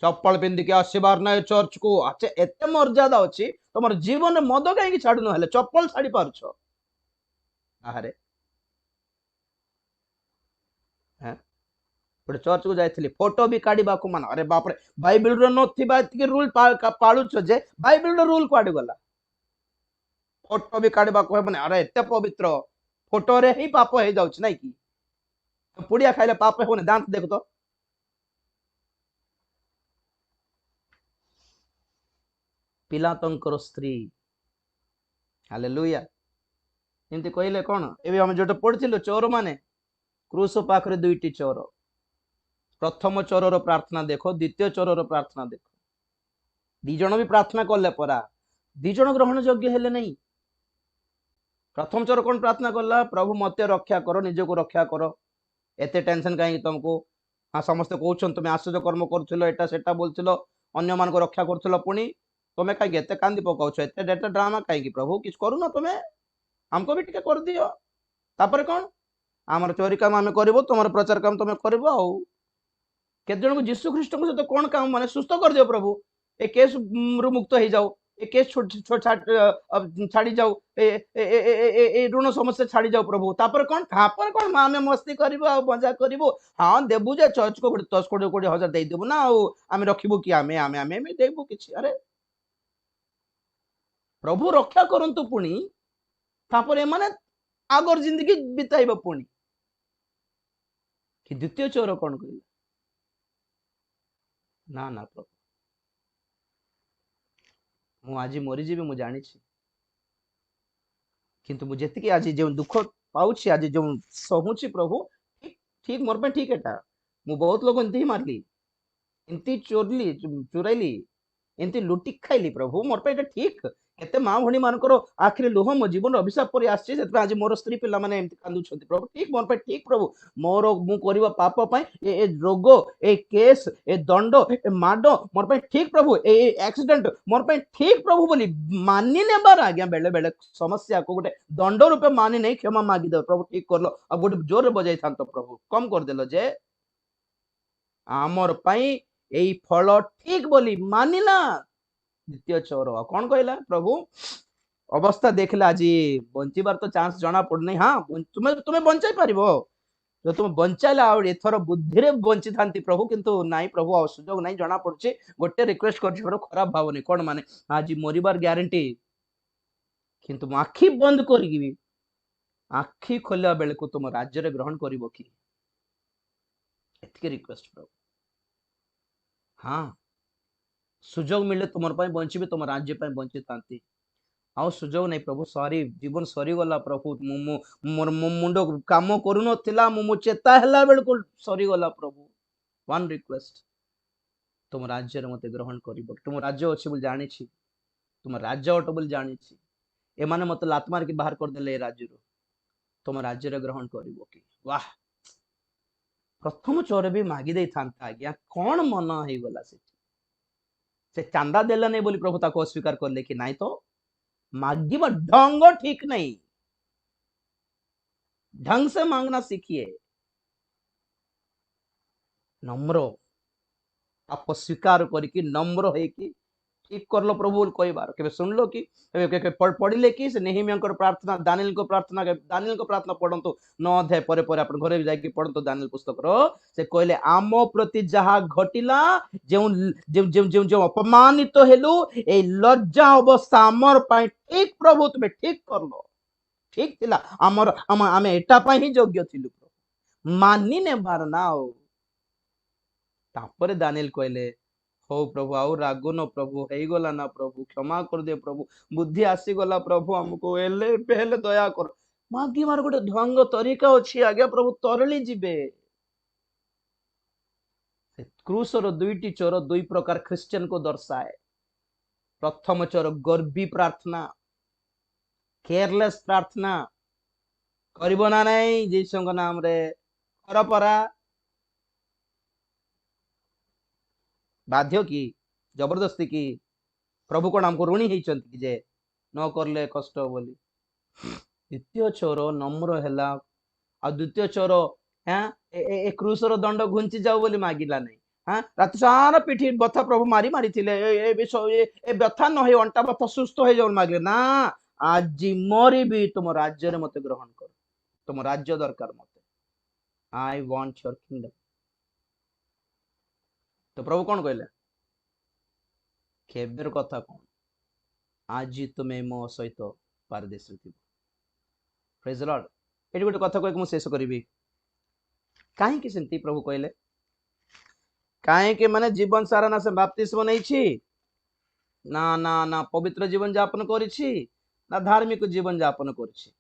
Speaker 1: चप्पल पिंदी के आसीबार नहीं चर्च को अच्छा एते मर्यादा अछि तमर जीवन में मद काहे कि छाडु न हेले चप्पल छाडी पारछो बाहर हाँ गोटे चर्च को जाइथिली फोटो भी काढ़ा को मान अरे बाप रे बाइबल रो नथिबा एतिके रूल पाळुछ जे बाइबल रो रूल कुआडे गला फोटो भी काढ़ा को माने अरे एते पवित्र फोटो रे ही पाप हे जाउछ नै कि तो पुड़िया खाइले पाप होने दांत देखो तो पिलातंकर स्त्री हालेलुया एमती कहले कोन एबे हम जोटे पढ़थिलो चोर माने क्रूस पाखरे दुईटी चोर प्रथम चोरर प्रार्थना देखो द्वितीय चोरर प्रार्थना देखो दी जण भी प्रार्थना कले परा दी जण ग्रहण योग्य हेले नहीं प्रथम चोर कौन प्रार्थना कला प्रभु मते रक्षा करो निज को रक्षा करो एते टेंशन कहीं तुमको हाँ समस्त कहउछन तुम आश्चर्य कर्म करथिलो एटा सेटा बोलथिलो अन्य मान को रक्षा करथिलो पुनी तुमे काई एते कांदी पकाउछ एते डेटा ड्रामा काई कि प्रभु किछ करू ना तुमे हमको भी टिके कर दियो तापर कौन आमर चोरी काम आमे करबो तुमर प्रचार काम तुमे करबो आ केत जन को यीशु ख्रीष्ट को सहित कौन काम माने सुस्थ कर दियो प्रभु ए केस रु मुक्त हो जाओ ए केस छाड़ी जाओ ए ऋण समस्या छाड़ी जाओ प्रभु तापर कौन आमे मस्ती करबो आ मजा करबो हां देबु जे चर्च को 10 कोटी हजार दे देबु ना आ आमे रखिबो कि आमे आमे आमे देबु किछि अरे प्रभु रक्षा करंतु पुनी तापर ए माने आगर जिंदगी बिताइबो पुनी कि द्वितीय चोर कौन कहला ना ना प्रभु मु आज मरीजी मु जानी किंतु मु जेतिकी आज जो दुख पाउछि आज जो सहूछि प्रभु ठीक ठीक मोर पे ठीक एटा मु बहुत लोग एंती ही मारली एंती चोरली चुराइली एंती लुटी खाइली प्रभु मोर पे एटा ठीक केते मां भणी मानकर आखिर लुह मो जीवन अभिशाप पर आछि सेत आज मोर स्त्री पिला माने एंती कांदु छथि प्रभु ठीक मोर पे ठीक प्रभु मोर मु करबा पाप पई ए रोग ए केस ए दंड ए माडो मोर पे ठीक प्रभु ए एक्सीडेंट मोर पे ठीक प्रभु बोली मानि नेबार आज्ञा बेले बेले समस्या को गोटे दंड रूपे मानि नहीं क्षमा मागी दे प्रभु ठीक करलो अब गोटे जोर बजाई थांतो प्रभु कम कर देलो जे आमर पई एई फल ठीक बोली मानिला द्वितीय चोर कौन कहला प्रभु अवस्था देखला आज बंचीबार तो चांस जना पड़ना हाँ तुम्हें तुम्हें बंचाई पारिबो जो तुम बंचाइला आ एथर बुद्धि रे बंची थांती प्रभु किंतु नाई प्रभु आ सुजोग नाई जना पड़छे गोटे रिक्वेस्ट करछि प्रभु खराब भावनी कोन माने आज मरिबार ग्यारंटी किंतु मु आखी बंद करिगी भी आखी खोलिया बेले को तुम राज्य रे ग्रहण करिवो कि एतके रिक्वेस्ट प्रभु हाँ सुजोग मिले तुमर पाई बंचिबे तुम राज्य पाई बंची थांती आउ सुजोग नहीं प्रभु सॉरी जीवन सरी गला प्रभु मोर मुंडो काम करू नथिला मु चेता हला बेल को सरी गला प्रभु वन रिक्वेस्ट तुम राज्य रे मते ग्रहण करिवो तुम राज्य अछि बोल जानि छी तुम राज्य अट बोल जानि छी ए माने मते लात मार के बाहर कर देले राज्य रो तुम राज्य रे ग्रहण करिवो कि वाह प्रथम चोर भी मागी दे थांता आज्ञा कोन मन हे गला से चांदा देला नहीं बोली प्रभु ताको अस्वीकार करले कि नहीं तो मागिबा ढंग ठीक नहीं ढंग से मांगना सीखिए नम्र आप स्वीकार करके नम्र है कि ठीक कर लो प्रभु बोल कहबार केबे सुनलो कि पढ़िले कि से नेहिमिया प्रार्थना दानिएल को प्रार्थना पढ़ंतु 9 अध्याय परे परे अपन घरे जाके पढ़ंतु दानिएल पुस्तक रो से कहले आम प्रति जहा घटिला जो जो जो जो जो अपमानित हेलु ए लज्जा अवस्था हमर पाई ठीक प्रभु तुमे ठीक कर लो ठीक थिला हमर आमे एटा पाई ही योग्य थिलु मानी ने बार ना हो तापरे दानिएल कहले हो प्रभु आउ रागुन प्रभु हे गला ना प्रभु क्षमा कर दे प्रभु बुद्धि आसी गला प्रभु हमको एले पहले दया कर मागी मार गोटे ढंग तरीका अछि आज्ञा प्रभु तरली जिबे क्रूसर दुईटी चोर दुई प्रकार क्रिश्चियन को दर्शाए प्रथम चोर गर्वी प्रार्थना केयरलेस प्रार्थना करिबो ना नहीं जीसुଙ୍କ नाम रे परपरा बाध्य की जबरदस्ती की प्रभु को हमको ऋणी होती जे न करले कष्ट बोली द्वितीय चोर नम्र हैला आ द्वितीय चोर हाँ ए क्रूसर दंड घुंची जाऊ बोली मागिला नहीं हाँ रात सारा पिठी बथा प्रभु मारी मारी थिले ए व्यथा न हो अंटा बथा सुस्थ हो जाऊ मागिले ना आज मरी भी तुम राज्य मते ग्रहण कर तुम राज्य दरकार मते आई वांट योर किंगडम तो प्रभु कौन कहले केबेर कथा कौन आज तुम्हें मो सहित पारदेश थी प्रेज द लॉर्ड एटी गोटे कथा कह शेष करी कहीं सेमती प्रभु कहले कहीं माने जीवन सारा ना से बाप्तिस्म नहीं ना ना ना पवित्र जीवन यापन करिछि ना धार्मिक जीवन यापन करिछि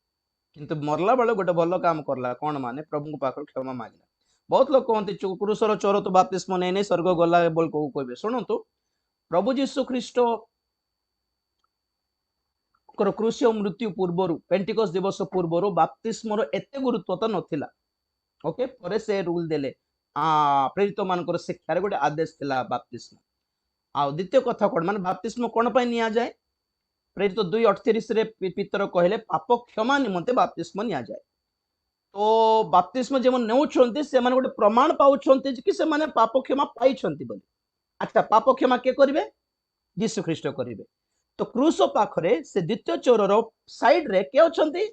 Speaker 1: किंतु मरला बेले गोटे भल काम करला कौन माने प्रभु पाखर क्षमा मांगला बहुत लोग कहते पुरुषर चोर तो बाप्तिस्म नहीं नहीं स्वर्ग गला बोल को कहबे सुनतु प्रभु जीशु ख्रीष्ट क्रूसीय मृत्यु पूर्वर पेंटिकस्ट दिवस पूर्वर बाप्तिस्मर एते गुरुत्व तो नथिला ओके परे से रूल देले प्रेरित मानकर शिक्षा रे गोटे आदेश थिला बाप्तिस्म आ द्वितीय कथा कोन माने बाप्तिस्म कोन पय निया जाय प्रेरित 2:38 रे पितर कहले पाप क्षमा निमंते बाप्तिस्म निया जाय तो बाप्तिस्म जे मन नेउछंती से माने गोटे प्रमाण पाउछंती कि से माने पाप क्षमा पाइछंती बोली अच्छा पाप क्षमा के करिवे यीशु ख्रीष्ट करिवे तो क्रूस पाखरे से द्वितीय चोरर साइड रे के अछंती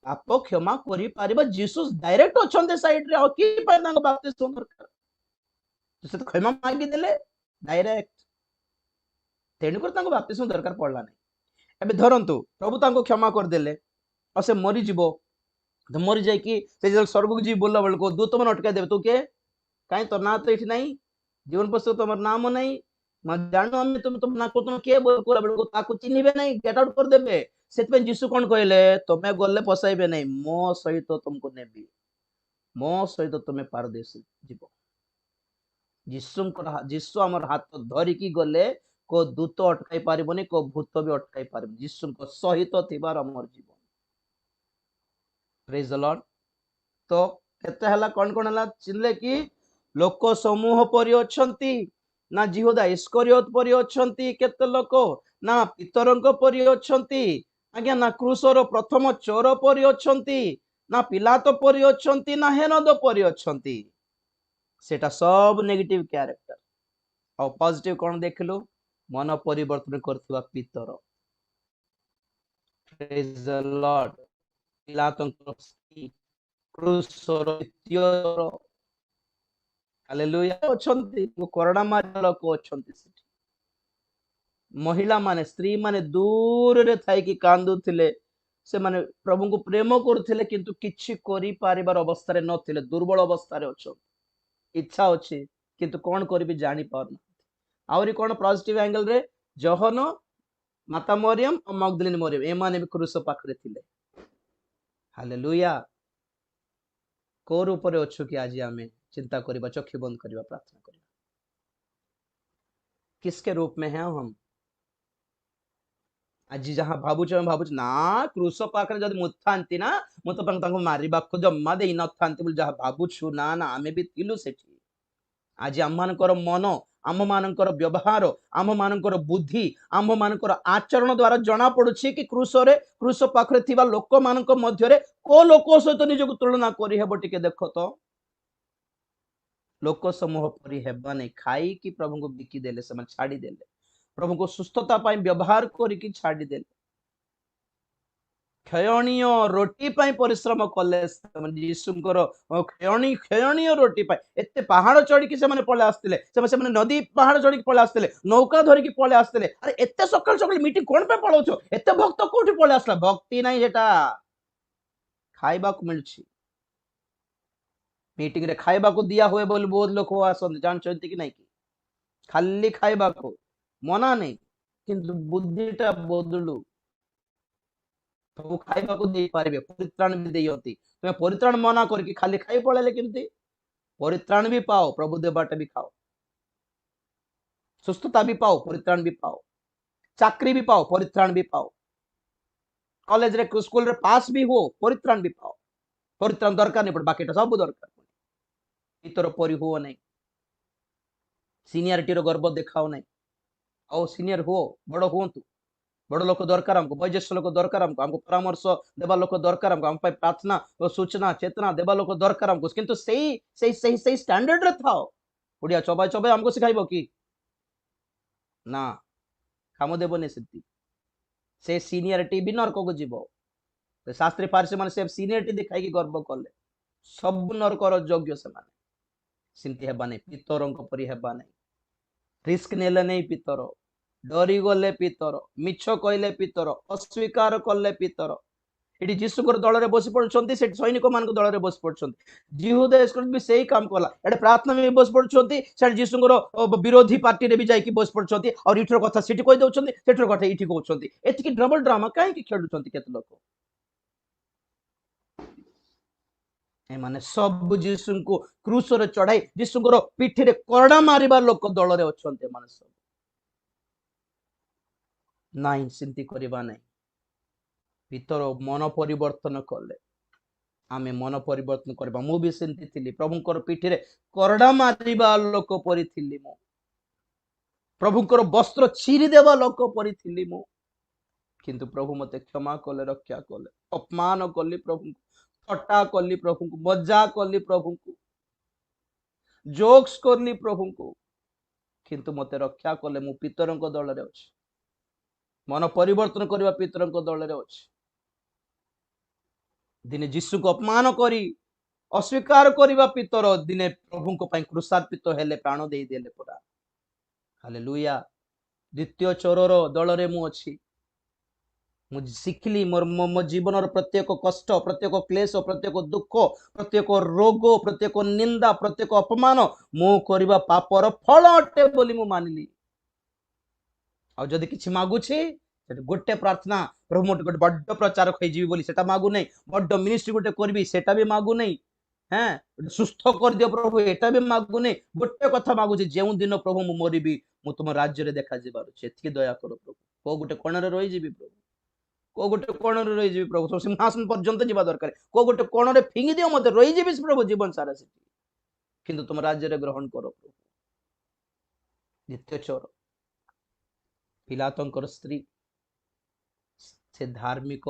Speaker 1: पाप क्षमा करि पारिबा यीशु डायरेक्ट अछंती साइड रे और की पाना बाप्तिस्म दरकार तो से क्षमा मांगी देले डायरेक्ट तेणु कर तांको बाप्तिस्म दरकार पड़ला नहीं एबे धरंतु प्रभु तांको क्षमा कर देले और से मरी जीवो तो मरी जाए कि स्वर्ग को जी बोलला बेल को दूत मन अटका देवे तू के कहीं तो ना तो ये नहीं जीवन पुस्तक तुम नाम नहीं जानो हम तुम ना को तुम के बोल कोला बेल को ताको चिन्हिबे नहीं गेट आउट कर देबे सेत पे यीशु कोन कहले तमे गल्ले पसाइबे नहीं मो सहित तुमको नेबी मो सहित तुमे पारदेश जीवो यीशु हमर हाथ धरि की गले को दूत अटकाई पारिबनी को भूत भी अटकाई पारिबनी यीशु को सहित थिबार हमर जीवन प्रेज द लॉर्ड तो केते हला कोन हला चिनले कि लोक समूह परि अछंती ना जिहोदा इस्करियोत परि अछंती केते लोक ना पितरंक परि अछंती आज्ञा ना क्रूसर प्रथम चोर परि अछंती ना पिलात परि अछंती ना हेरोद परि अछंती सेटा सब नेगेटिव कैरेक्टर और पॉजिटिव कोन देखलो मन परिवर्तन करथिबा पितर प्रेज द लॉर्ड पिलातंक क्रूसर द्वितीय हालेलुया अछंती कोरोना मार लोक अछंती सेठी महिला माने स्त्री माने दूर रे थाई कि कांदुथिले से माने प्रभु को प्रेम करथिले किंतु किछि करि पारिबार अवस्था रे नथिले दुर्बल अवस्था रे अछो इच्छा अछि किंतु कोन करबी जानि पारना आउरी कोन पॉजिटिव एंगल रे जहन माता मरियम और मगदलिनी मरियम ए माने भी क्रूस पाखरे थिले हालेलुया को रूप रे अछु कि आज आमे चिंता करिबा चक्षु बंद करिबा प्रार्थना करिबा किसके रूप में है हम आज जहां भाबुच ना क्रूस पाखरे जदि मुथांती ना मु तो तांको मारिबा को जम्मा देई नथांती बोल जहां भाबुछु ना ना आमे भी थिलु सेठी आज आम मानकर मन आम मानकर व्यवहार आम मानकर बुद्धि आम मानकर आचरण द्वारा जना पड़ुछि कि क्रूस पाखरे थिबा लोक मानक मध्यरे को लोक सहित निजको तुलना करि हेबो टिके देखो तो लोक समूह परि हेबा नै खाई कि प्रभु को बिकी देले से छाड़ी देले प्रभु को सुस्थता पाई व्यवहार करके छाड़ी देले क्षयणीय रोटी पाई परिश्रम कले यीशुଙ୍କର क्षयणीय रोटी पाई एते पहाड़ चढ़ी से माने पळे आस्तिले से माने नदी पहाड़ चढ़ी पळे आस्तिले नौका धरिकी पळे आस्तिले अरे एते सकाळ सकाळ मीटिंग कोन पे पळौछो एते भक्त कोठी पळे आसला भक्ति नाही हेटा खाइबा को मिलछि मीटिंग रे खाइबा को दिया हुए बोल बहुत लोक आसंत जानछन्ति कि नाही कि खाली खाइबा को मना नहीं किंतु बुद्धिटा बदलू प्रभु खाइबा को दे पारिबे परित्राण भी देयती तुम परित्राण मना करके खाली खाई पळेले केमती परित्राण भी पाओ प्रभु देबाटा भी खाओ सुस्थता भी पाओ परित्राण भी पाओ चाकरी भी पाओ परित्राण भी पाओ कॉलेज रे स्कूल रे पास भी हो परित्राण भी पाओ परित्राण दरकार नहीं पड़ बाकीटा सब दरकार इतर परि हो नहीं सीनियरिटी रो गर्व देखाओ नहीं आओ सीनियर हो बड़ हुंतु बड़ लोक दरकार हमको वयोज्येष्ठ लोक दरकार हमको परामर्श देवा लोक दरकार हमको हम पे प्रार्थना और सूचना चेतना देवा लोक दरकार हमको किंतु सही स्टैंडर्ड रे थाओ ओडिया चबाई चबाई हमको सिखाइबो कि ना काम देबो ने सिद्धि से सीनियरिटी भी नरक को जीवो तो शास्त्री फारसी माने से सीनियरिटी दिखाई कि गर्व कले सब नरकर योग्य से माने सिंती हेबा नहीं पितरंक परि हेबा नहीं रिस्क नेले नहीं पितर डरी गले पितर मिछ कहले पितर अस्वीकार कले पितर एटी जीशुकर दल रे बसी पड़छंती से सैनिक मान दल रे बसी पड़छंती जिहुदा इस्करियोत भी सही काम कला एटे प्रार्थना में बस पड़छंती से जीशुकर विरोधी पार्टी रे भी जाई बस पड़छंती और इठर कथा सिटी कहि दउछंती सेठर कथा इठी कहउछंती एतिकी डबल ड्रामा काहे कि खेलुछंती केत लोक ए माने सब जीशु को क्रूस रे चढ़ाई जीशुकर पिठी रे करडा मारिबा लोक दल रे अछंती माने सब नहीं सिंती करबा नहीं भीतर मन परिवर्तन कले आमे मन परिवर्तन करबा मु भी सिंती थिली प्रभुकर पिठी रे करडा मारिबा लोक परि थिली मु प्रभुकर वस्त्र चीरी देवा लोक परि थिली मु किंतु प्रभु मते क्षमा कले रक्षा कले अपमान कली प्रभु थट्टा कली प्रभु को मजाक कली प्रभु को जोक्स करली प्रभु को किंतु मते रक्षा कले मु पितरंक दल रे अछि मन परिवर्तन करबा पितरंक दल रे अछि दिने जीशु को अपमान करी अस्वीकार करबा पितर दिने प्रभु को पई क्रूसार्पित हेले प्राण देई देले परा हालेलुया द्वितीय चोरर दल रे मु अछि मु शिखली मो जीवन प्रत्येक कष्ट प्रत्येक क्लेश प्रत्येक दुख प्रत्येक रोग प्रत्येक निंदा प्रत्येक अपमान मु करबा पापर फल अटे बोली मु मानिली आ जदि किछि मागुछि गोटे प्रार्थना प्रभु मोटे गोटे बड़ प्रचारक होइजिबी बोली सेटा मागु नहीं बड़ मिनिस्ट्री गोटे करबी सेटा भी मागु नहीं हैं सुस्थ कर दियो प्रभु एटा भी मागु नहीं गोटे कथा मागुछि जेउ दिन प्रभु मु मरिबी मु तुम राज्य रे देखा जिबार छै एतकी दया करो प्रभु को गोटे कोण रे रहि जिबी प्रभु को गोटे कोण रे रहि जिबी प्रभु सिंहासन पर्यंत जिबा दरकार को गोटे कोण रे फिंगी दियो मते रहि जिबी प्रभु जीवन सारा सिटी किंतु तुम राज्य रे ग्रहण करो प्रभु नित्य चोर पिलातंकर स्त्री से धार्मिक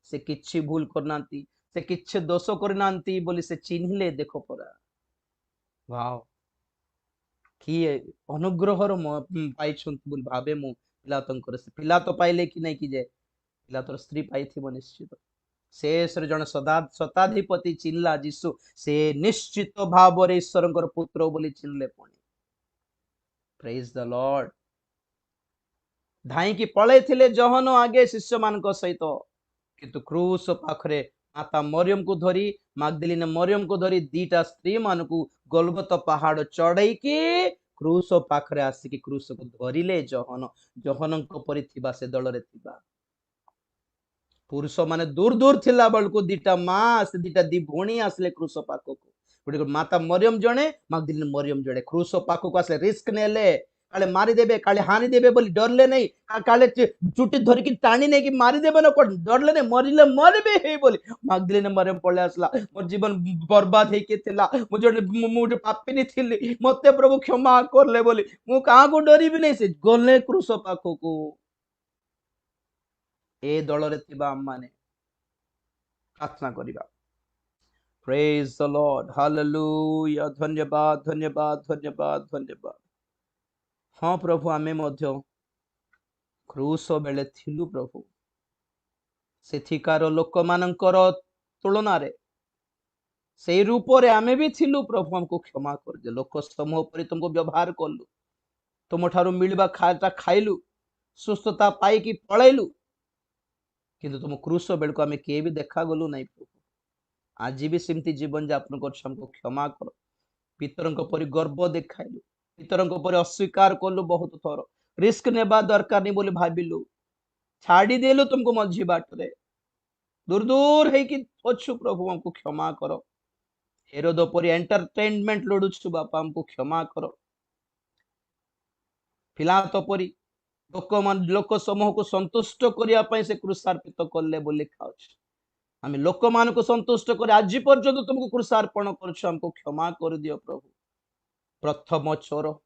Speaker 1: से किछि भूल करनांती से किछि दोष करनांती बोली से चिन्हले देखो परा वाओ कि अनुग्रहर पाइछन बोली भाबे मु पिलातंकर पिला तो पाइले कि नहीं कि जे पिलातर स्त्री पाइथिबो निश्चित शेष रे जन शताधिपति चिन्हला जीसु से निश्चित भाव रे ईश्वरंकर पुत्र बोली चिन्हले पुणी प्रेज द लॉर्ड धाई की पळे थिले जहन आगे शिष्य मान सहित किंतु क्रूस पाखरे माता मरियम को धरी मागदलिन मरियम को धरी दीटा स्त्री मान को गोलगत पहाड़ चढ़ई की क्रूस पाखरे आसिकी क्रूस को धरिले जहन जहन परि थिबा से दल रे थिबा पुरुष माने दूर दूर थिला बल को दीटा मां से दीटा दी भोणी आसले क्रूस पाख को गोटे माता मरियम जणे मागदलिन मरियम जणे क्रूस पाख को आसले रिस्क नेले काले मारी देबे काले हानि देबे बोली डरले नहीं काले चुटी धरिकी टाणी नहीं कि मारी देबे न कोन डरले नहीं मरिले मरबे हे बोली मागदलिन मरियम पळे आसला मोर जीवन बर्बाद हे के थिला मुझे पापिनी थिली मते प्रभु क्षमा करले बोली मु का को डरी भी नहीं से गले क्रूस पाखो को ए दल रे थिबा अम्माने प्रार्थना करिबा प्रेज द लॉर्ड हालेलुया धन्यवाद धन्यवाद धन्यवाद धन्यवाद हाँ प्रभु आमे मध्य क्रूस बेले थिलु प्रभु सेथिकार लोक मानकर तुलना रे से रूप रे आमे भी थिलु प्रभु हमको क्षमा कर दे। लोक समूह पर तुमको व्यवहार कलु, तुम ठारू मिलवा खाटा खाइलु, सुस्थता पाई कि पळैलु, किंतु तुम क्रूस बेल को आमे के भी देखा गलु नहीं प्रभु। आज भी सेमती जीवन यापन कर हमको क्षमा कर। पितरंक परि गर्व देखाइलु, पितरंक परि अस्वीकार कलु, बहुत थर रिस्क नेबा दरकार नहीं बोली भाबिलु, छाड़ी देलु तुमको मझी बाट रे, दूर दूर है कि अच्छु प्रभु हमको क्षमा करो। हेरोद परि एंटरटेनमेंट लोडुछु बापा हमको क्षमा करो। पिलातो परि लोक समूह को संतुष्ट करिया पई से क्रूसार्पित कले बोली खाउछ। आमे लोक मान को संतुष्ट कर आज पर्यंत तुमको क्रूसार्पण करछु, हमको क्षमा कर दियो प्रभु। प्रथम चोर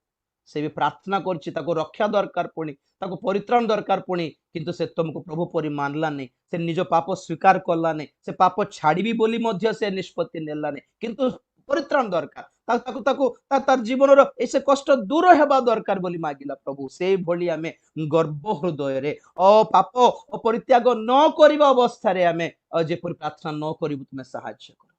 Speaker 1: से भी प्रार्थना करछि, ताको रक्षा दरकार पुणी, ताको परित्राण दरकार पुणी, किंतु से तुमको प्रभु परि मानला नहीं, से निज पाप स्वीकार करला नहीं, से पाप छाड़ीबी बोली मध्य से निष्पत्ति नेला नहीं, किंतु परित्राण दरकार ताको ताको तार जीवन रो ऐसे कष्ट दूर हेबा दरकार बोली मागिला प्रभु। से भली आमे गर्व हृदय रे पाप परित्याग न करिबा अवस्था रे आमे जेपरि प्रार्थना न करिबु तुमे सहाय्य कर।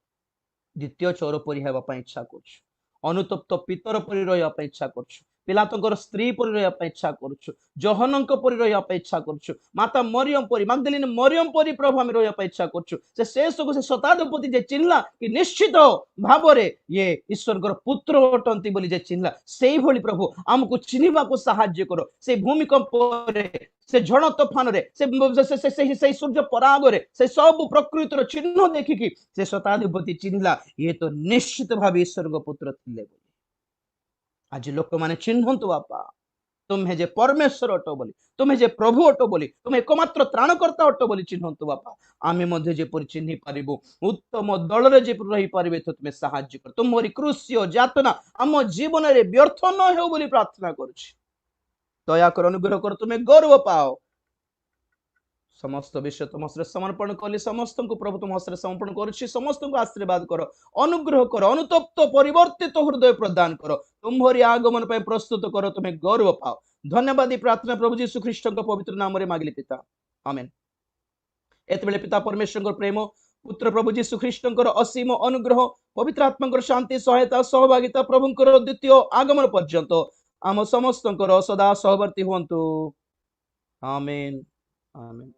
Speaker 1: द्वितीय चोर परि हेबा पई इच्छा करछु, अनुतप्त पितर परि रहिबा पई इच्छा करछु, पिलातंकर स्त्री परि रहिबा पई इच्छा करछु, जोहनंक परि रहिबा पई इच्छा करछु, माता मरियम परि मगदलीन मरियम परि प्रभु हम रहिबा पई इच्छा करछु। से शेष को से शताधिपति जे चिन्हला कि निश्चित भाबरे ये ईश्वरकर पुत्र अटंती बोली जे चिन्हला, सेही भली प्रभु हमको चिन्हिबा को सहाय्य करो। से भूमिकंप रे, से झड़ तूफान रे, से सूर्य पराग रे, से सब प्रकृतिर चिन्ह देखिकी से शताधिपति चिन्हला ये तो निश्चित भाव ईश्वर को पुत्र थिले। आज लोक माने चिन्हंतु बापा तुम्हें जे परमेश्वर अट बोली, तुम्हें जे प्रभु अट बोली, तुम्हें एकमात्र त्राणकर्ता अट बोली चिन्हंतु बापा। आमे मध्ये जे पर चिन्हि पारिबु, उत्तम दल रे जे पर रही पारिबे तो तुम्हें सहाय्य कर। तुमरी क्रूस्य जातना हम जीवन रे व्यर्थ न हो बोली प्रार्थना करूछि। दया कर, अनुग्रह कर, तुम्हें गौरव पाओ। समस्त विषय तुम हस्ते समर्पण कली, समस्त को प्रभु तुम हस्ते समर्पण करुछि। समस्त को आशीर्वाद कर, अनुग्रह कर, अनुतप्त परिवर्तित हृदय प्रदान कर, तुम्हारी आगमन पर प्रस्तुत कर, तुम्हें गौरव पाओ। धन्यवाद प्रार्थना प्रभु यीशु ख्रीष्ट पवित्र नाम रे मागिली पिता, आमेन। एतबेले पिता परमेश्वर प्रेम, पुत्र प्रभु यीशु ख्रीष्ट असीम अनुग्रह, पवित्र आत्मा शांति सहायता सहभागिता प्रभुंकर द्वितीय आगमन पर्यंत आम समस्त सदा सहवर्ती हुंतु, आमेन आमेन।